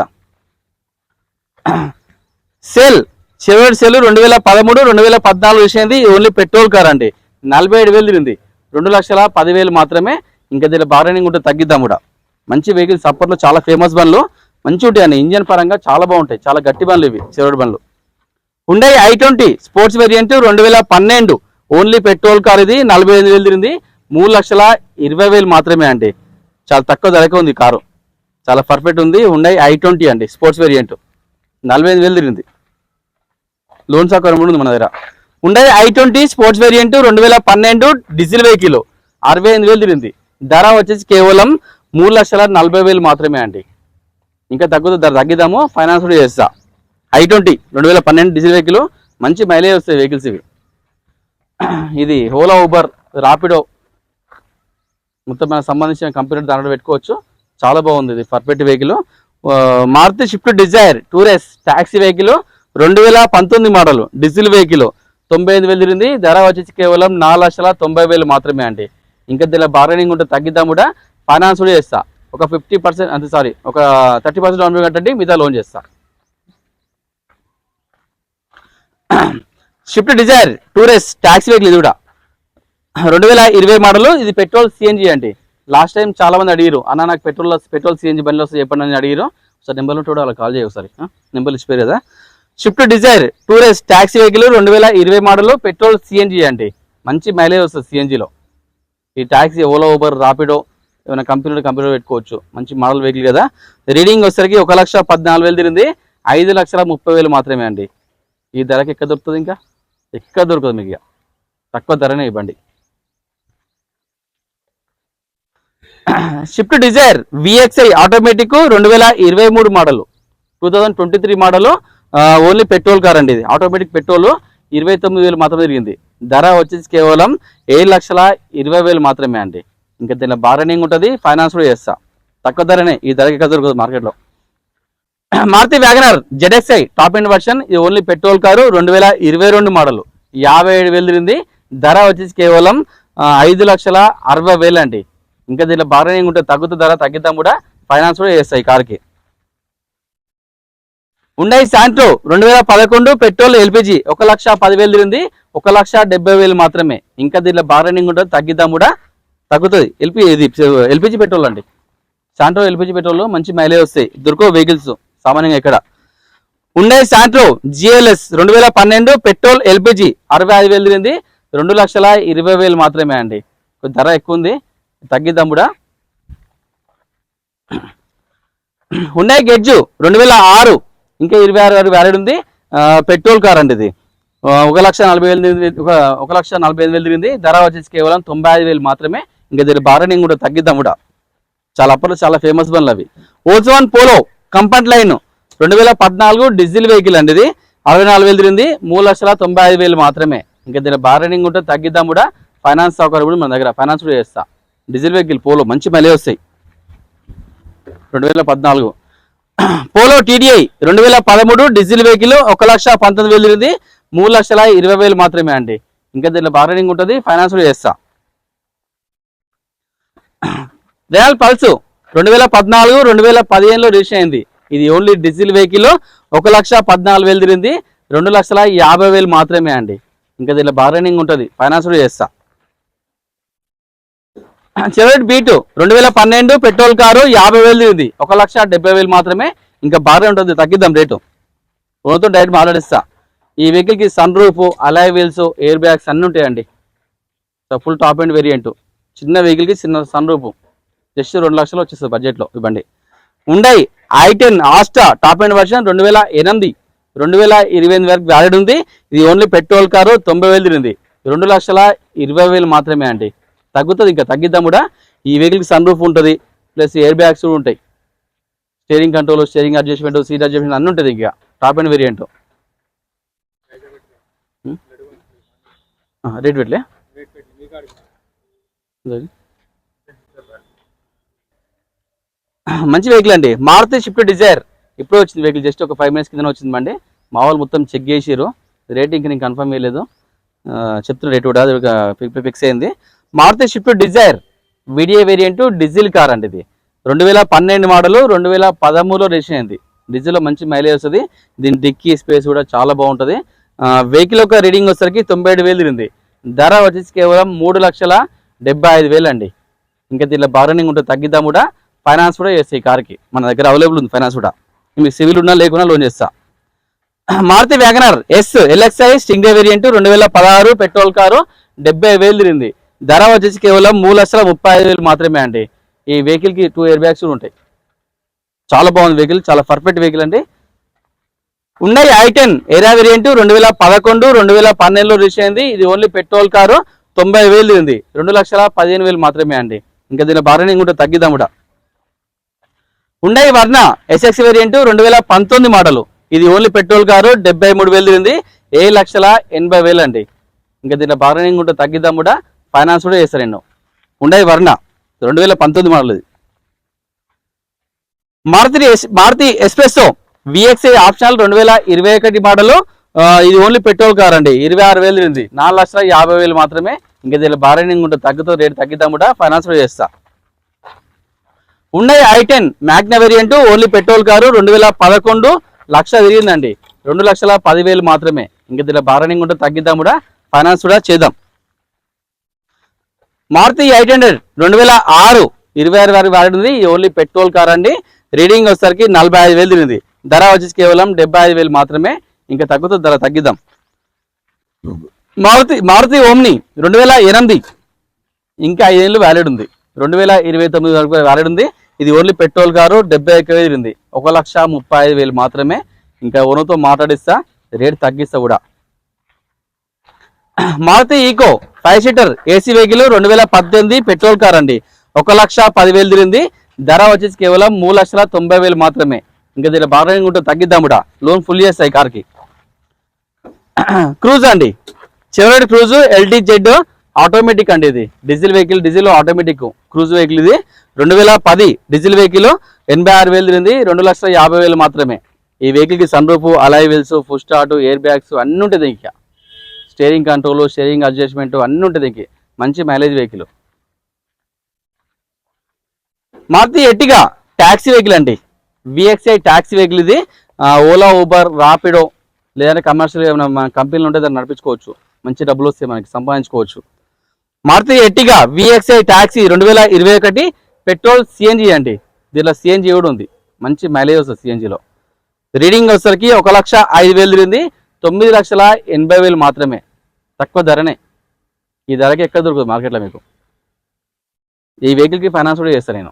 చెవెట్ సెల్ 2013 2014 విషయంది, ఓన్లీ పెట్రోల్ కార్ అండి, 47,000 తిరిగింది, 2,10,000 మాత్రమే. ఇంకా దీని బార్గెనింగ్ ఉంటుంది, తగ్గిద్దాం కూడా. మంచి వెహికల్, సప్పర్లో చాలా ఫేమస్ బండ్లు, మంచి ఉంటాయి అండి, ఇంజన్ పరంగా చాలా బాగుంటాయి, చాలా గట్టి బండ్లు ఇవి చెవెట్ బండ్లు. Hyundai i20 sports variant 2012 only petrol car, ఇది 48,000 తిరిగింది, 3,20,000 మాత్రమే అండి. చాలా తక్కువ ధరకే ఉంది కారు, చాలా పర్ఫెక్ట్ ఉంది. హుండై i20 అండి, స్పోర్ట్స్ వేరియంట్ 48,000 తిరిగింది, లోన్ సౌకర్యం ఉంది మన దగ్గర. Hyundai i20 sports variant 2012 diesel vehicle 68,000 తిరిగింది, ధర వచ్చేసి కేవలం 3,40,000 మాత్రమే అండి. ఇంకా తగ్గుతుంది, ధర తగ్గిద్దాము, ఫైనాన్స్ కూడా చేస్తా. i20 2012 డీజిల్ వెహికల్, మంచి మైలేజ్ వస్తాయి వెహికల్స్ ఇవి. ఇది ఓలా, ఊబర్, రాపిడో మొత్తం మనకు సంబంధించిన కంపెనీ దాంట్లో పెట్టుకోవచ్చు, చాలా బాగుంది, ఇది perfect vehicle. Maruti Swift Dzire Tour S taxi vehicle 2019 model diesel vehicle 98,000 తిరిగింది, ధర వచ్చేసి కేవలం 4,90,000 మాత్రమే అండి. ఇంకా దీనిలో బార్గెనింగ్ ఉంటే తగ్గిద్దాం కూడా, ఫైనాన్స్ కూడా చేస్తా. ఒక 50% అంటే ఒక 30% డౌన్ పేమెంట్ కట్టండి, మిగతా లోన్ చేస్తా. Swift Dzire Tour S taxi vehicle, ఇది కూడా 2020 మోడల్, ఇది పెట్రోల్ సిఎన్జి అండి. లాస్ట్ టైం చాలా మంది అడిగారు, అన్న నాకు పెట్రోల్ సిఎన్జి బండ్లు వస్తాయి చెప్పండి అని అడిగారు. ఒకసారి నెంబర్ ఉంటే వాళ్ళకి కాల్ చేయ, ఒకసారి నెంబర్ ఇచ్చిపోయారు కదా. Swift Dzire Tour S taxi vehicle 2020 model, petrol CNG అండి, మంచి మైలేజ్ వస్తుంది సిఎన్జిలో. ఈ ట్యాక్సీ ఓలా, ఊబర్, రాపిడో ఏమైనా కంపెనీలో పెట్టుకోవచ్చు, మంచి మోడల్ వెహికల్ కదా. రీడింగ్ వచ్చేసరికి 1,14,000 తిరిగింది, 5,30,000 మాత్రమే అండి. ఈ ధరకి ఎక్కడ దొరుకుతుంది, ఇంకా ఎక్కడ దొరకదు మీకు, తక్కువ ధరనే ఇవ్వండి. Swift Dzire VXI automatic 2023 model, 2023 model, only petrol car అండి. ఇది ఆటోమేటిక్ పెట్రోల్, 29,000 మాత్రమే తిరిగింది, ధర వచ్చేసి కేవలం 7,20,000 మాత్రమే అండి. ఇంకా దీనిలో బార్గెనింగ్ ఉంటుంది, ఫైనాన్స్ కూడా చేస్తా, తక్కువ ధరనే, ఈ ధరకి ఎక్కడ దొరకదు మార్కెట్లో. Maruti WagonR ZXi top end version, ఇది ఓన్లీ పెట్రోల్ కారు, 2022 మోడల్, 57,000 తిరిగింది. ధర వచ్చేసి కేవలం 5,60,000 అండి. ఇంకా దీనిలో బార్గెనింగ్ ఉంటే తగ్గుతుంది, ధర తగ్గిద్దాం కూడా, ఫైనాన్స్ కూడా చేస్తాయి కార్కి. హుండై శాంట్రో 2011 పెట్రోల్ ఎల్పిజి 1,10,000 తిరిగింది, 1,70,000 మాత్రమే. ఇంకా దీనిలో బార్గెనింగ్ ఉంటుంది, తగ్గిద్దాం కూడా, తగ్గుతుంది. ఇది ఎల్పిజి పెట్రోల్ అండి. శాంట్రో ఎల్పిజి పెట్రోల్ మంచి మైలేజ్ వస్తాయి, దొరకో వెహికల్స్ సామాన్యంగా ఇక్కడ. Hyundai Santro GLS 2012 petrol LPG 65,000 తిరిగింది, 2,20,000 మాత్రమే అండి. ధర ఎక్కువ ఉంది, తగ్గిద్దాం కూడా. హుండై గెడ్జు 2006, ఇంకా 26,000 వ్యాలిడ్ ఉంది, పెట్రోల్ కార్ అండి. ఇది 1,40,000 తిరిగింది, ధర వచ్చేసి కేవలం 95,000 మాత్రమే. ఇంకా దీని బార్గెనింగ్ కూడా తగ్గిద్దాం కూడా. చాలా అప్పట్లో చాలా ఫేమస్ బండ్లు అవి. Volkswagen Polo comfort line 2014 diesel vehicle అండి. ఇది 64,000 తిరిగింది, 3,95,000 మాత్రమే. ఇంకా దీని బార్గెనింగ్ ఉంటే తగ్గిద్దాం కూడా, ఫైనాన్స్ సౌకర్యం కూడా మన దగ్గర ఫైనాన్స్ కూడా చేస్తా. డీజిల్ వెహికల్ పోలో మంచి మైలేజ్ వస్తాయి. 2014 పోలో TDI 2013 డీజిల్ వెహికల్ 1,19,000 తిరిగింది, 3,20,000 మాత్రమే అండి. ఇంకా దీనిలో బార్గెనింగ్ ఉంటుంది, ఫైనాన్స్ కూడా చేస్తా. రియల్ పల్స్ 2014 2015లో రిజిస్టర్ అయింది. ఇది ఓన్లీ డీజిల్ వెహికల్, 1,14,000 తిరిగింది, 2,50,000 మాత్రమే అండి. ఇంకా దీనిలో బార్గెనింగ్ ఉంటుంది, ఫైనాన్స్ కూడా చేస్తా. చెవెట్ బీటు 2012 పెట్రోల్ కారు 50,000 తిరిగింది, 1,70,000 మాత్రమే. ఇంకా బార్గెన్ ఉంటుంది, తగ్గిద్దాం రేటు, ఓన్తో డైరెక్ట్ మాట్లాడిస్తా. ఈ వెహికల్కి sunroof, alloy wheels, airbags అన్నీ ఉంటాయండి. Full top and variant. చిన్న వెహికల్కి చిన్న సన్ రూఫ్, జస్ట్ 2 లక్షలు వచ్చేస్తుంది బడ్జెట్లో ఈ బండి. Hyundai i10 Asta top end version 2008, 2028 వరకు వ్యాలిడ్ ఉంది. ఇది ఓన్లీ పెట్రోల్ కారు, 90,000 తిరిగింది, 2,20,000 మాత్రమే అండి. తగ్గుతుంది, ఇంకా తగ్గిద్దాం కూడా. ఈ వెహికల్కి సన్ రూఫ్ ఉంటుంది, ప్లస్ ఎయిర్ బ్యాగ్స్ కూడా ఉంటాయి, steering control, steering adjustment, seat adjustment అన్నీ ఉంటుంది. ఇంకా టాప్ అండ్ వేరియంట్. రేట్ పెట్టలే మంచి వెహికల్ అండి. మారుతి స్విఫ్ట్ డిజైర్ ఇప్పుడు వచ్చింది వెహికల్, జస్ట్ ఒక 5 మినిట్స్ కింద వచ్చిందండి. మా వాళ్ళు మొత్తం చెక్ చేసిరు, రేటింగ్ నేను కన్ఫర్మ్ చేయలేదు, చెప్తున్న రేట్ కూడా ఫిక్స్ అయింది. Maruti Swift Dzire VDI variant diesel car అండి. ఇది 2012 మోడల్, 2013లో రిజిస్టర్ అయింది. డీజిల్లో మంచి మైలేజ్ వస్తుంది. దీని డిక్కీ స్పేస్ కూడా చాలా బాగుంటుంది. వెహికల్ యొక్క రీడింగ్ వచ్చేసరికి 97,000 తిరిగింది, ధర వచ్చేసి కేవలం 3,75,000 అండి. ఇంకా దీనిలో బార్గెనింగ్ ఉంటుంది, తగ్గిద్దాం కూడా, ఫైనాన్స్ కూడా చేస్తాయి. ఈ కార్కి మన దగ్గర అవైలబుల్ ఉంది ఫైనాన్స్ కూడా, మీకు సివిల్ ఉన్నా లేకున్నా లోన్ చేస్తా. Maruti WagonR LXi Stingray variant 2016 petrol car 70,000 తిరిగింది, ధర వచ్చేసి కేవలం 3,35,000 మాత్రమే అండి. ఈ వెహికల్కి 2 ఎయిర్ బ్యాగ్స్ కూడా ఉంటాయి. చాలా బాగుంది వెహికల్, చాలా పర్ఫెక్ట్ వెహికల్ అండి. హుండై i10 ఏరియా వేరియంట్ 2011 2012లో రిజిస్టర్ అయింది. ఇది ఓన్లీ పెట్రోల్ కారు, 90,000 తిరిగింది, 2,15,000 మాత్రమే అండి. ఇంకా దీని బార్గెనింగ్ ఉంటే తగ్గిద్దాం కూడా. హుండై వర్ణ SX వేరియంట్ 2019 మోడల్, ఇది ఓన్లీ పెట్రోల్ కారు, 73,000 తిరిగింది, 7,80,000 అండి. ఇంకా దీనిలో బార్గెనింగ్ ఉంటే తగ్గిద్దాం కూడా, ఫైనాన్స్ కూడా చేస్తారు ఎన్నో. హుండై వర్ణ 2019 మోడల్. ఇది Maruti S-Presso VXi optional 2021 model, ఇది ఓన్లీ పెట్రోల్ కార్ అండి, 26,000 తిరిగింది, 4,50,000 మాత్రమే. ఇంకా దీనిలో బార్గెనింగ్ ఉంటే తగ్గుతో రేటు తగ్గిద్దాం కూడా, ఫైనాన్స్ కూడా చేస్తా. Hyundai i10 Magna variant only petrol car, 2011 1,00,000 తిరిగిందండి, 2,10,000 మాత్రమే. ఇంకా దీనిలో బార్గెనింగ్ ఉంటే తగ్గిద్దాం కూడా, ఫైనాన్స్ కూడా చేద్దాం. మారుతి 800 2006 26 వరకు వ్యాలిడ్ ఉంది. ఓన్లీ పెట్రోల్ కార్ అండి, రీడింగ్ వచ్చేసరికి 45,000 తిరిగింది, ధర వచ్చేసి కేవలం 75,000 మాత్రమే. ఇంకా తగ్గుతుంది, ధర తగ్గిద్దాం. మారుతి ఓమ్ని 2008, ఇంకా 5 ఏళ్ళు వ్యాలిడ్ ఉంది, 2029 వరకు వ్యాలిడ్ ఉంది. ఇది ఓన్లీ పెట్రోల్ కారు, 71,000 తిరిగింది, 1,35,000 మాత్రమే. ఇంకా ఓనర్తో మాట్లాడిస్తా, రేట్ తగ్గిస్తా కూడా. Maruti Eeco 5 seater AC vehicle 2018 petrol car అండి, 1,10,000 తిరిగింది, ధర వచ్చేసి కేవలం 3,90,000 మాత్రమే. ఇంకా దీని బార్గెనింగ్ ఉంటే తగ్గిద్దాం కూడా, లోన్ ఫుల్ చేస్తాయి కార్కి. క్రూజ్ అండి, చెవరెట్ క్రూజ్ LTZ ఆటోమేటిక్ అండి, ఇది diesel vehicle, diesel automatic cruise vehicle. ఇది 2010 డీజిల్ వెహికల్, 86,000 తిరిగింది, 2,50,000 మాత్రమే. ఈ వెహికల్కి sunroof, alloy wheels, full start, airbags అన్నీ ఉంటుంది. ఇంకా స్టీరింగ్ కంట్రోల్, స్టీరింగ్ అడ్జస్ట్మెంట్ అన్నీ ఉంటుంది. ఇంక మంచి mileage vehicle. Maruti Ertiga taxi vehicle అండి, విఎక్స్ఐ ట్యాక్సీ వెహికల్. ఇది ఓలా, ఊబర్, రాపిడో లేదంటే కమర్షియల్ ఏమైనా కంపెనీలు ఉంటే దాన్ని నడిపించుకోవచ్చు, మంచి డబ్బులు వస్తాయి మనకి, సంపాదించుకోవచ్చు. Maruti Ertiga VXI taxi 2021 petrol CNG అండి. దీనిలో సిఎన్జి కూడా ఉంది, మంచి మైలేజ్ వస్తుంది సిఎన్జిలో. రీడింగ్ వచ్చేసరికి 1,05,000 తిరిగింది, 9,80,000 మాత్రమే. తక్కువ ధరనే, ఈ ధరకి ఎక్కడ దొరుకుతుంది మార్కెట్లో మీకు. ఈ వెహికల్కి ఫైనాన్స్ కూడా చేస్తాను నేను.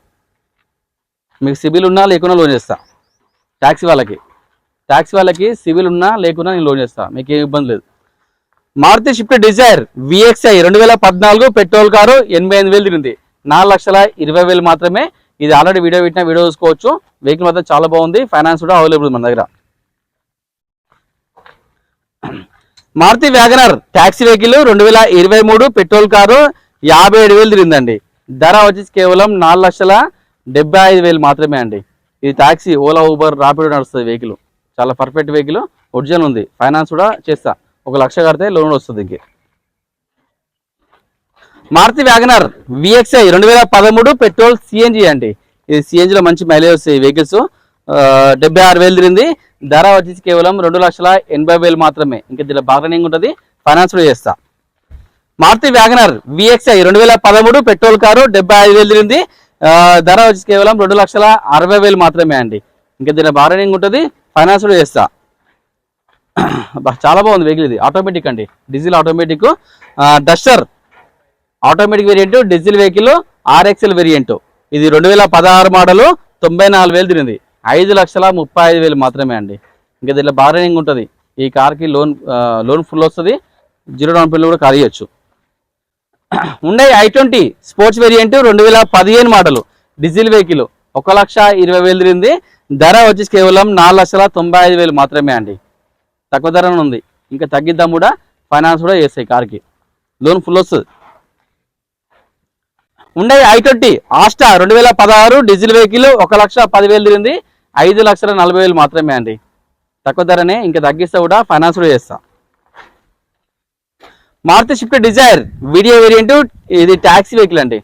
మీకు సిబిల్ ఉన్నా లేకున్నా లోన్ చేస్తా. ట్యాక్సీ వాళ్ళకి సిబిల్ ఉన్నా లేకున్నా నేను లోన్ చేస్తా, మీకు ఏం ఇబ్బంది లేదు. Maruti Swift Dzire VXI 2014 petrol car 88,000 తిరిగింది, 4,20,000 మాత్రమే. ఇది ఆల్రెడీ వీడియో చూసుకోవచ్చు. వెహికల్ మాత్రం చాలా బాగుంది, ఫైనాన్స్ కూడా అవైలబుల్ మన దగ్గర. Maruti WagonR taxi vehicle 2023 petrol car 57,000 తిరిగిందండి. ధర వచ్చేసి కేవలం 4,75,000 మాత్రమే అండి. ఇది ట్యాక్సీ, ఓలా, ఊబర్, రాపిడో నడుస్తుంది వెహికల్. చాలా పర్ఫెక్ట్ వెహికల్, ఒరిజినల్ ఉంది, ఫైనాన్స్ కూడా చేస్తా. 1,00,000 కడితే లోన్ వస్తుంది. ఇంకే Maruti WagonR VXI 2013 petrol CNG అండి. ఇది సిఎన్జిలో మంచి మైలేజ్ వస్తాయి వెహికల్స్. 76,000 తిరిగింది, ధర వచ్చేసి కేవలం 2,80,000 మాత్రమే. ఇంకా దీనిలో బార్గెనింగ్ ఉంటుంది, ఫైనాన్స్ కూడా చేస్తా. Maruti WagonR VXI 2013 petrol car 75,000 తిరిగింది, ధర వచ్చేసి కేవలం 2,60,000 మాత్రమే అండి. ఇంకా దీనిలో బార్గెనింగ్ ఉంటుంది, ఫైనాన్స్ కూడా చేస్తా. చాలా బాగుంది వెహికల్. ఇది ఆటోమేటిక్ అండి, diesel automatic. Duster automatic variant, diesel vehicle, RXL variant. ఇది 2016 మోడల్, 94,000 తిరిగింది, 5,35,000 మాత్రమే అండి. ఇంకా దీంట్లో బార్గెనింగ్ ఉంటుంది. ఈ కార్కి లోన్ ఫుల్ వస్తుంది, 0 డౌన్ పేమెంట్ కూడా కరియచ్చు. ఉండే i20 sports variant 2015 model, diesel vehicle, 1,20,000 తిరిగింది, ధర వచ్చేసి కేవలం 4,95,000 మాత్రమే అండి. తక్కువ ధర ఉంది, ఇంకా తగ్గిద్దాం కూడా, ఫైనాన్స్ కూడా చేస్తాయి కార్కి, లోన్ ఫుల్ వస్తుంది. ఉండే i20 ఆస్టా 2016 డీజిల్ వెహికల్, 1,10,000 తిరిగింది, 5,40,000 మాత్రమే అండి. తక్కువ ధరనే, ఇంకా తగ్గిస్తా కూడా, ఫైనాన్స్ కూడా చేస్తా. Maruti Swift Dzire VDI variant, ఇది ట్యాక్సీ వెహికల్ అండి.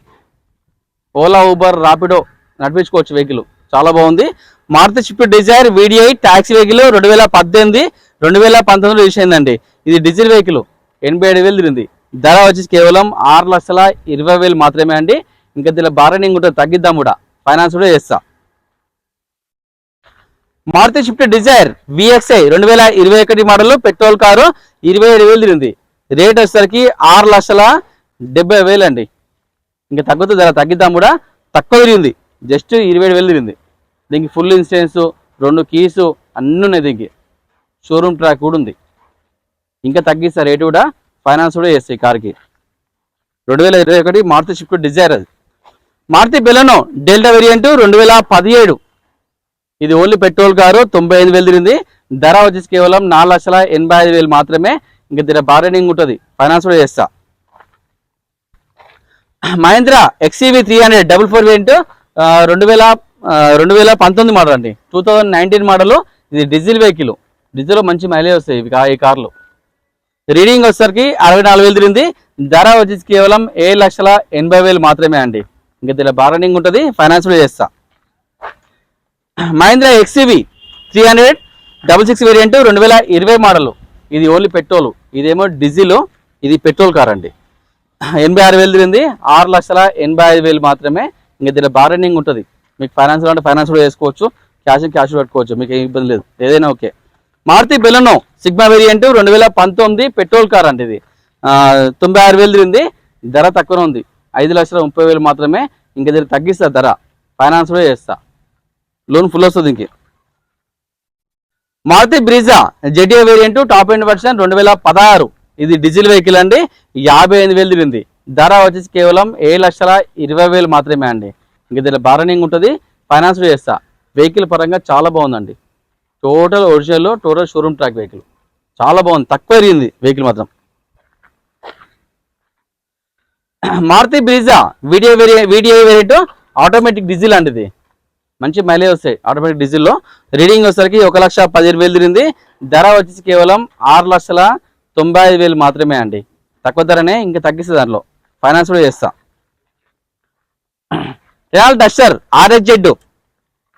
ఓలా, ఊబర్, రాపిడో నడిపించుకోవచ్చు వెహికల్, చాలా బాగుంది. Maruti Swift Dzire VDI taxi vehicle 2018 2019 release అయిందండి. ఇది డీజిల్ వెహికల్, 87,000 తిరిగింది, ధర వచ్చేసి కేవలం 6,20,000 మాత్రమే అండి. ఇంకా దీనిలో బార్గెనింగ్ ఉంటుంది, తగ్గిద్దాం కూడా, ఫైనాన్స్ కూడా చేస్తా. Maruti Swift Dzire VXI 2021 model petrol car 27,000 తిరిగింది, రేట్ వచ్చేసరికి 6,70,000 అండి. ఇంకా తగ్గుతుంది, ధర తగ్గిద్దాం కూడా, తక్కువ తిరిగింది, జస్ట్ 27,000 తిరిగింది. దీనికి ఫుల్ ఇన్సూరెన్స్, 2 కీస్ అన్నీ ఉన్నాయి. దీనికి షోరూమ్ ట్రాక్ కూడా ఉంది. ఇంకా తగ్గిస్తా రేటు కూడా, ఫైనాన్స్ కూడా చేస్తాయి కార్కి. 2021 మారుతి స్విఫ్ట్ డిజైర్. అది మారుతి బెలెనో డెల్టా వేరియంట్ 2017, ఇది ఓన్లీ పెట్రోల్ కారు, 95,000 తిరిగింది, ధర వచ్చేసి కేవలం 4,85,000 మాత్రమే. ఇంకా దీని బార్గెనింగ్ ఉంటుంది, ఫైనాన్స్ కూడా చేస్తా. మహేంద్ర XCV 300 4 వేరియంట్ 2019 మోడల్ అండి, 2019 మోడల్. ఇది డీజిల్ వెహికల్, డీజిల్లో మంచి మైలేజ్ వస్తాయి ఈ కార్లు. రీడింగ్ వచ్చేసరికి 64,000 తిరిగింది, ధర వచ్చేసి కేవలం 7,80,000 మాత్రమే అండి. ఇంకా దీనిలో బార్గెనింగ్ ఉంటుంది, ఫైనాన్స్ కూడా చేస్తా. Mahindra XCV 300 66 variant 2020 model. ఇది ఓన్లీ పెట్రోల్, ఇదేమో డీజిల్, ఇది పెట్రోల్ కార్ అండి. 86,000 తిరిగింది, 6,85,000 మాత్రమే. ఇంకా దీనిలో బార్గెనింగ్ ఉంటుంది, మీకు ఫైనాన్స్ అంటే ఫైనాన్స్ కూడా చేసుకోవచ్చు, క్యాష్ పెట్టుకోవచ్చు, మీకు ఏం ఇబ్బంది లేదు, ఏదైనా okay. Maruti Baleno Sigma variant 2019 petrol car అండి. ఇది 96,000 తిరిగింది, ధర తక్కువ ఉంది, 5,30,000 మాత్రమే. ఇంకా దీన్ని తగ్గిస్తా ధర, ఫైనాన్స్ కూడా చేస్తా, లోన్ ఫుల్ వస్తుంది. ఇంక మారుతి బ్రీజా జెటిఏ వేరియంట్ టాప్ ఎండ్ వర్షన్ 2016, ఇది డీజిల్ వెహికల్ అండి, 58,000 తిరిగింది, ధర వచ్చేసి కేవలం 7,20,000 మాత్రమే అండి. ఇంక దీనిలో బార్గెనింగ్ ఉంటుంది, ఫైనాన్స్ చేస్తా. వెహికల్ పరంగా చాలా బాగుందండి, total original, total showroom track vehicle, చాలా బాగుంది, తక్కువ ఎరిగింది వెహికల్ మాత్రం. Maruti Brezza VDI variant automatic diesel అండి. ఇది మంచి మైలేజ్ వస్తాయి ఆటోమేటిక్ డీజిల్లో. రీడింగ్ వచ్చేసరికి 1,17,000 తిరిగింది. ధర వచ్చేసి కేవలం 6,95,000 మాత్రమే అండి. తక్కువ ధరనే, ఇంకా తగ్గిస్తుంది దాంట్లో, ఫైనాన్స్ కూడా చేస్తా. Renault Duster RXZ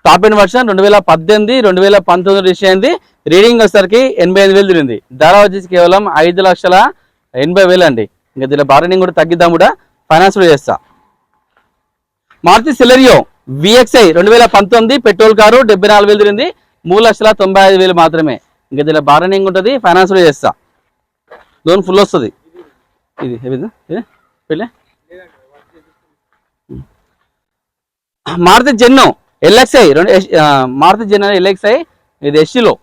top end version 2018 2019 register అయింది. రీడింగ్ వచ్చేసరికి 85,000 తిరిగింది. ధర వచ్చేసి కేవలం 5,80,000 అండి. ఇంకా దీనిలో బార్గెనింగ్ కూడా తగ్గిద్దాం, కూడా ఫైనాన్స్ కూడా చేస్తా. Maruti Celerio VXI 2019 petrol car 74,000 తిరిగింది. 3,95,000 మాత్రమే. ఇంకా దీనిలో బార్గెనింగ్ ఉంటుంది, ఫైనాన్స్ కూడా చేస్తా. లోన్ ఫుల్ వస్తుంది. ఇది పెళ్ళే మారుతి జెన్నో LXI మారుతి జెన్నో LXI ఇది SCలో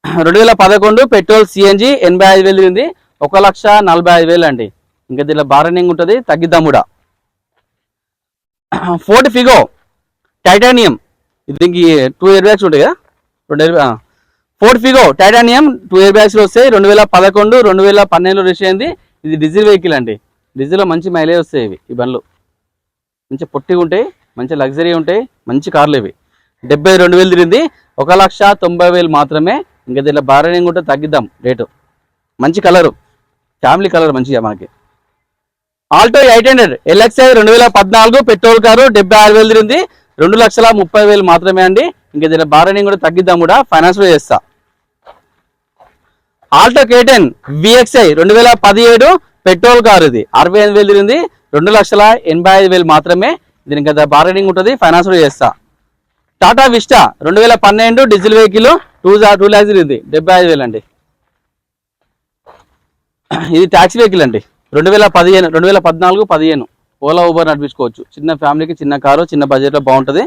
2011 పెట్రోల్ CNG 85,000 తిరిగింది. 1,45,000 అండి. ఇంకా దీనిలో బార్గెనింగ్ ఉంటుంది, తగ్గిద్దాం కూడా. ఫోర్డ్ ఫిగో టైటానియం దీనికి 2 ఇయర్ బ్యాగ్స్ ఉంటాయి కదా, ఫోర్డ్ ఫిగో టైటానియం 2 ఇయర్ బ్యాగ్స్లో వస్తాయి. 2011 2012 రిజిస్టర్ అయింది. ఇది డీజిల్ వెహికల్ అండి. డీజిల్లో మంచి మైలేజ్ వస్తాయి ఇవి. ఈ బండ్లు మంచి పొట్టిగా ఉంటాయి, మంచి లగ్జరీ ఉంటాయి, మంచి కార్లు ఇవి. 72,000 తిరిగింది. 1,90,000 మాత్రమే. ఇంకా దీనిలో బార్గెనింగ్ ఉంటే తగ్గిద్దాం రేటు. మంచి కలరు, ఫ్యామిలీ కలర్ మంచిగా మనకి. ఆల్టో 800 LXI 2014 పెట్రోల్ కారు 76,000 తిరిగింది. 2,30,000 మాత్రమే అండి. ఇంకా దీని బార్గెనింగ్ కూడా తగ్గిద్దాం, కూడా ఫైనాన్స్ లో చేస్తా. Alto K10 VXI 2017 petrol car ఇది 68,000 తిరిగింది. 2,85,000 మాత్రమే. దీనికి కదా బార్గెనింగ్ ఉంటుంది, ఫైనాన్స్ లో చేస్తా. Tata vista 2012 diesel vehicle 2 lakhs తిరిగింది. 75,000 అండి. ఇది ట్యాక్సీ వెహికల్ అండి. 2014 ఓలా ఊబర్ నడిపించుకోవచ్చు. చిన్న ఫ్యామిలీకి చిన్న కారు, చిన్న బడ్జెట్లో బాగుంటుంది.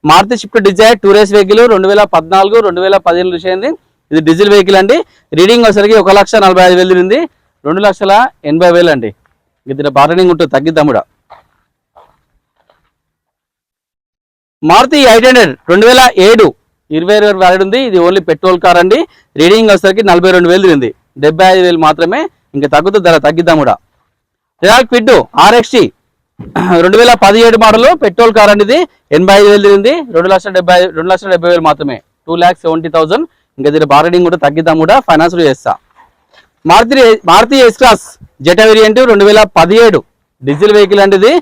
Maruti Swift Dzire Tour S vehicle 2014 2015 register అయింది. ఇది డీజిల్ వెహికల్ అండి. రీడింగ్ వచ్చేసరికి 1,45,000 తిరిగింది. 2,80,000 అండి. ఇది బార్గెనింగ్ ఉంటుంది, తగ్గిద్దాం కూడా. మారుతి 800 2007 20 వ్యాలిడ్ ఉంది. ఇది ఓన్లీ పెట్రోల్ కార్ అండి. రీడింగ్ వచ్చేసరికి 42,000 తిరిగింది. 75,000 మాత్రమే. ఇంకా తగ్గుతుంది, ధర తగ్గిద్దాం కూడా. Renault quid RXT 2017 model petrol car అండి. ఇది 85,000 తిరిగింది. 2,70,000 మాత్రమే. 2,70,000. ఇంకా దీని బార్గెనింగ్ కూడా తగ్గిద్దాం, కూడా ఫైనాన్స్ చేస్తా. Maruti S Class Zeta variant 2017 diesel vehicle అండి. ఇది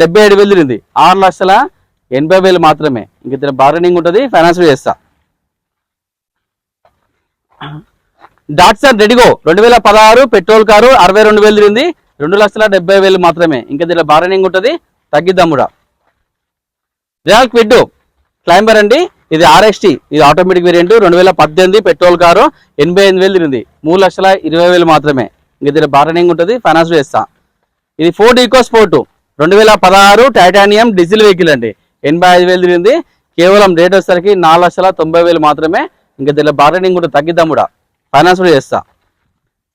77,000 తిరిగింది. 6,80,000 మాత్రమే. ఇంకా దీని బార్గెనింగ్ ఉంటుంది, ఫైనాన్స్ చేస్తా. డాట్సన్ రెడిగో 2016 పెట్రోల్ కారు 62,000 తిరిగింది. 2,70,000 మాత్రమే. ఇంకా దీనిలో బార్గెనింగ్ ఉంటుంది, తగ్గిద్దాం కూడా. రెనాల్ట్ క్విడ్ క్లైంబర్ అండి. ఇది RXT, ఇది ఆటోమేటిక్ వేరియంట్ 2018 పెట్రోల్ కారు 88,000 తిరిగింది. 3,20,000 మాత్రమే. ఇంకా దీనిలో బార్గెనింగ్ ఉంటుంది, ఫైనాన్స్ చేస్తా. ఇది Ford EcoSport 2016 Titanium diesel vehicle అండి. 85,000 తిరిగింది. కేవలం రేట్ వచ్చేసరికి 4,90,000 మాత్రమే. ఇంకా దీనిలో బార్గెనింగ్ కూడా తగ్గిద్దాం, కూడా ఫైనాన్స్ కూడా చేస్తా.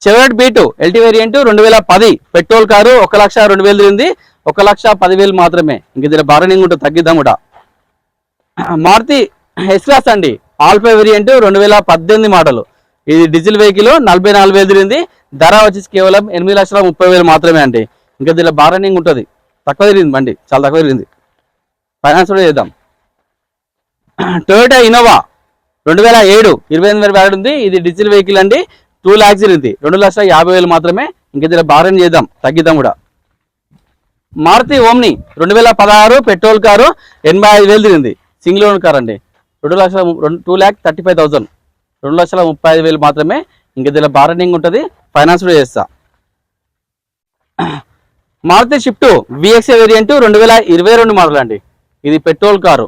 Chevrolet Beat LT variant 2010 petrol car 1,02,000 తిరిగింది. 1,10,000 మాత్రమే. ఇంక దీని బార్గెనింగ్ ఉంటుంది, తగ్గిద్దాం కూడా. మారుతి S Class అండి. Alpha variant 2018 model. ఇది డీజిల్ వెహికల్ 44,000 తిరిగింది. ధర వచ్చేసి కేవలం 8,30,000 మాత్రమే అండి. ఇంకా దీనిలో బార్గెనింగ్ ఉంటుంది, తక్కువ తిరిగింది బండి, చాలా తక్కువ తిరిగింది. ఫైనాన్స్ కూడా చేద్దాం. టొయోటా ఇన్నోవా 2007 28,000 వ్యాలిడ్ ఉంది. ఇది డీజిల్ వెహికల్ అండి. 2 lakhs తిరిగింది. 2,50,000 మాత్రమే. ఇంక దీనిలో బార్గెన్ చేద్దాం, తగ్గిద్దాం కూడా. మారుతి ఓమ్ని 2016 పెట్రోల్ కారు 85,000 తిరిగింది. సింగిల్ ఓన్ కార్ అండి. 2,35,000 2,35,000 మాత్రమే. ఇంక దీనిలో బార్గెనింగ్ ఉంటుంది, ఫైనాన్స్ కూడా చేస్తా. Maruti Swift VXI variant 2022 model అండి. ఇది పెట్రోల్ కారు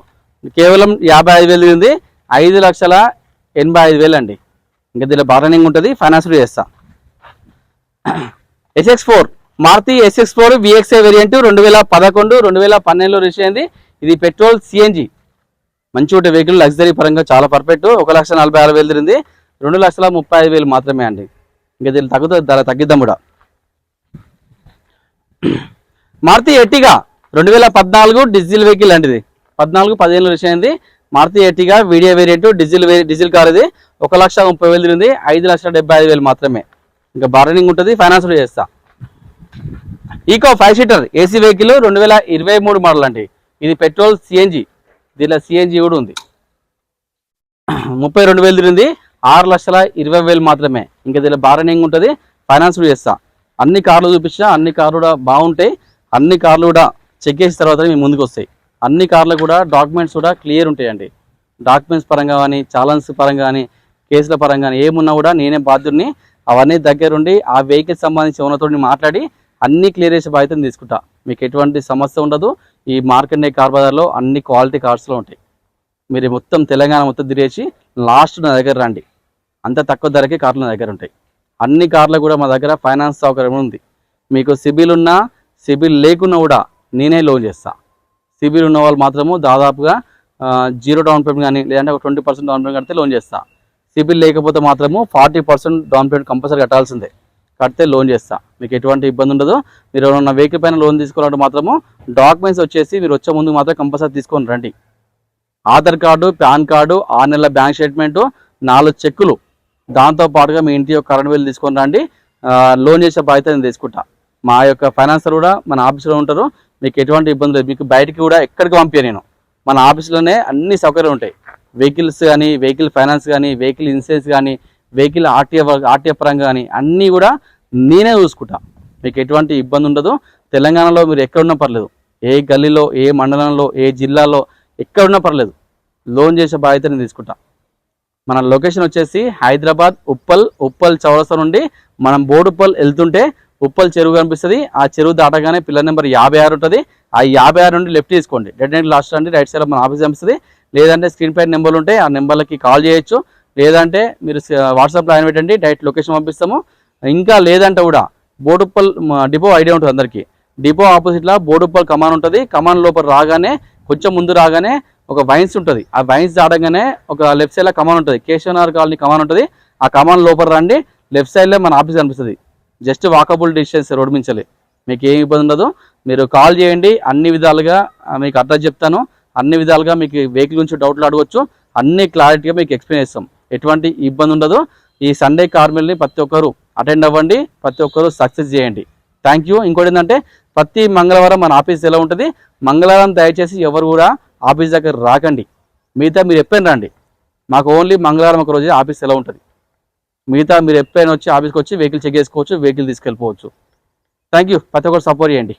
కేవలం 55,000 తిరిగింది. 5,85,000 అండి. ఇంకా దీనిలో బార్గెనింగ్ ఉంటుంది, ఫైనాన్స్ కూడా చేస్తా. SX4 Maruti SX4 VXI variant 2011 2012 register అయింది. ఇది పెట్రోల్ CNG మంచి ఒకటి వెహికల్, లగ్జరీ పరంగా చాలా పర్ఫెక్ట్. 1,46,000 తిరిగింది. 2,35,000 మాత్రమే అండి. ఇంకా దీన్ని తగ్గుతుంది, ధర తగ్గిద్దాం కూడా. మారుతి ఎర్టిగా 2014 డీజిల్ వెహికల్ అండి. ఇది 14-15 రిజిస్టర్ అయింది. Maruti Ertiga VDI variant diesel car. ఇది 1,30,000 తిరిగింది. 5,75,000 మాత్రమే. ఇంకా బార్గెనింగ్ ఉంటుంది, ఫైనాన్స్ కూడా చేస్తా. Eeco 5 seater AC vehicle 2023 model అండి. ఇది పెట్రోల్ సిఎన్జి, దీనిలో సిఎన్జి కూడా ఉంది. 32,000 తిరిగింది, 6,20,000 మాత్రమే. ఇంకా దీనిలో బార్గెనింగ్ ఉంటుంది, ఫైనాన్స్ కూడా చేస్తా. అన్ని కార్లు చూపించినా అన్ని కార్లు కూడా బాగుంటాయి. అన్ని కార్లు కూడా చెక్ చేసిన తర్వాత మీ ముందుకు వస్తాయి. అన్ని కార్లు కూడా డాక్యుమెంట్స్ కూడా క్లియర్ ఉంటాయండి. డాక్యుమెంట్స్ పరంగా కానీ, చాలన్స్ పరంగా కానీ, కేసుల పరంగా కానీ ఏమున్నా కూడా నేనే బాధ్యుడిని. అవన్నీ దగ్గరుండి ఆ వెహికల్ సంబంధించి ఓనర్తో మాట్లాడి అన్ని క్లియర్ చేసే బాధ్యతను తీసుకుంటా. మీకు ఎటువంటి సమస్య ఉండదు. ఈ మార్కండే కార్ బజార్లో అన్ని క్వాలిటీ కార్స్లో ఉంటాయి. మీరు మొత్తం తెలంగాణ మొత్తం తిరిగేసి లాస్ట్ నా దగ్గర రండి. అంత తక్కువ ధరకే కార్లు నా దగ్గర ఉంటాయి. అన్ని కార్లు కూడా మా దగ్గర ఫైనాన్స్ సౌకర్యం ఉంది. మీకు సిబిల్ ఉన్నా సిబిల్ లేకున్నా కూడా నేనే లోన్ చేస్తా. సిబిల్ ఉన్న వాళ్ళు మాత్రము దాదాపుగా 0 డౌన్ పేమెంట్ కానీ లేదంటే ఒక 20% డౌన్ పేమెంట్ కడితే లోన్ చేస్తా. సిబిల్ లేకపోతే మాత్రము 40% డౌన్ పేమెంట్ కంపల్సరీ కట్టాల్సిందే, కడితే లోన్ చేస్తా. మీకు ఎటువంటి ఇబ్బంది ఉండదు. మీరు ఏమన్నా వెహికల్ పైన లోన్ తీసుకోవాలంటే మాత్రము డాక్యుమెంట్స్ వచ్చేసి మీరు వచ్చే ముందు మాత్రం కంపల్సరీ తీసుకొని రండి. ఆధార్ కార్డు, పాన్ కార్డు, 6 నెలల బ్యాంక్ స్టేట్మెంటు, 4 చెక్కులు, దాంతోపాటుగా మీ ఇంటి యొక్క కరెంట్ బిల్ తీసుకొని రండి. లోన్ చేసే బాధ్యత నేను తీసుకుంటా. మా యొక్క ఫైనాన్సర్ కూడా మన ఆఫీస్లో ఉంటారు. మీకు ఎటువంటి ఇబ్బంది లేదు. మీకు బయటికి కూడా ఎక్కడికి పంపించను నేను. మన ఆఫీస్లోనే అన్ని సౌకర్యాలు ఉంటాయి. వెహికల్స్ కానీ, వెహికల్ ఫైనాన్స్ కానీ, వెహికల్ ఇన్సూరెన్స్ కానీ, వెహికల్ ఆర్టీఏ పరంగా కానీ అన్నీ కూడా నేనే చూసుకుంటా. మీకు ఎటువంటి ఇబ్బంది ఉండదు. తెలంగాణలో మీరు ఎక్కడున్నా పర్లేదు, ఏ గల్లీలో, ఏ మండలంలో, ఏ జిల్లాలో ఎక్కడున్నా పర్లేదు, లోన్ చేసే బాధ్యత నేను తీసుకుంటా. మన లొకేషన్ వచ్చేసి హైదరాబాద్ ఉప్పల్ చౌరస్తా నుండి మనం బోడుప్పల్ వెళ్తుంటే ఉప్పల్ చెరువు కనిపిస్తుంది. ఆ చెరువు దాటగానే పిల్లర్ నెంబర్ 56 ఉంటుంది. ఆ 56 నుండి లెఫ్ట్ తీసుకోండి, డెడ్ ఎండ్ లాస్ట్ అండి. రైట్ సైడ్లో మన ఆఫీస్ కనిపిస్తుంది. లేదంటే స్క్రీన్ పైన నెంబర్లు ఉంటాయి, ఆ నెంబర్లకి కాల్ చేయొచ్చు. లేదంటే మీరు వాట్సాప్లో ఆయన పెట్టండి, డైరెక్ట్ లొకేషన్ పంపిస్తాము. ఇంకా లేదంటే కూడా బోడుప్పల్ డిపో ఐడియా ఉంటుంది అందరికీ. డిపో ఆపోజిట్లో బోడుప్పల్ కమాన్ ఉంటుంది. కమాన్ లోపల రాగానే కొంచెం ముందు రాగానే ఒక వైన్స్ ఉంటుంది. ఆ వైన్స్ దాటగానే ఒక లెఫ్ట్ సైడ్లో కమాన్ ఉంటుంది, కేశవనగర్ కాలనీ కమాన్ ఉంటుంది. ఆ కమాన్ లోపల రండి, లెఫ్ట్ సైడ్లో మన ఆఫీస్ కనిపిస్తుంది. జస్ట్ వాకబుల్ డిస్టెన్స్ రోడ్ మించలే. మీకు ఏం ఇబ్బంది ఉండదు. మీరు కాల్ చేయండి, అన్ని విధాలుగా మీకు అడ్రస్ చెప్తాను. అన్ని విధాలుగా మీకు వెహికల్ గురించి డౌట్లు అడగవచ్చు. అన్ని క్లారిటీగా మీకు ఎక్స్ప్లెయిన్ చేస్తాం. ఎటువంటి ఇబ్బంది ఉండదు. ఈ సండే కార్మిల్ని ప్రతి ఒక్కరు అటెండ్ అవ్వండి, ప్రతి ఒక్కరు సక్సెస్ చేయండి. Thank you. ఇంకోటి ఏంటంటే ప్రతి మంగళవారం మన ఆఫీస్ ఎలా ఉంటుంది. మంగళవారం దయచేసి ఎవరు కూడా ఆఫీస్ దగ్గర రాకండి. మిగతా మీరు ఎప్పుడైనా రండి, మాకు ఓన్లీ మంగళవారం ఒక రోజు ఆఫీస్ ఎలా ఉంటుంది. మిగతా మీరు ఎప్పుడైనా వచ్చి ఆఫీస్కి వచ్చి వెహికల్ చెక్ చేసుకోవచ్చు, వెహికల్ తీసుకెళ్ళిపోవచ్చు. Thank you. ప్రతి ఒక్కరు సపోర్ట్ చేయండి.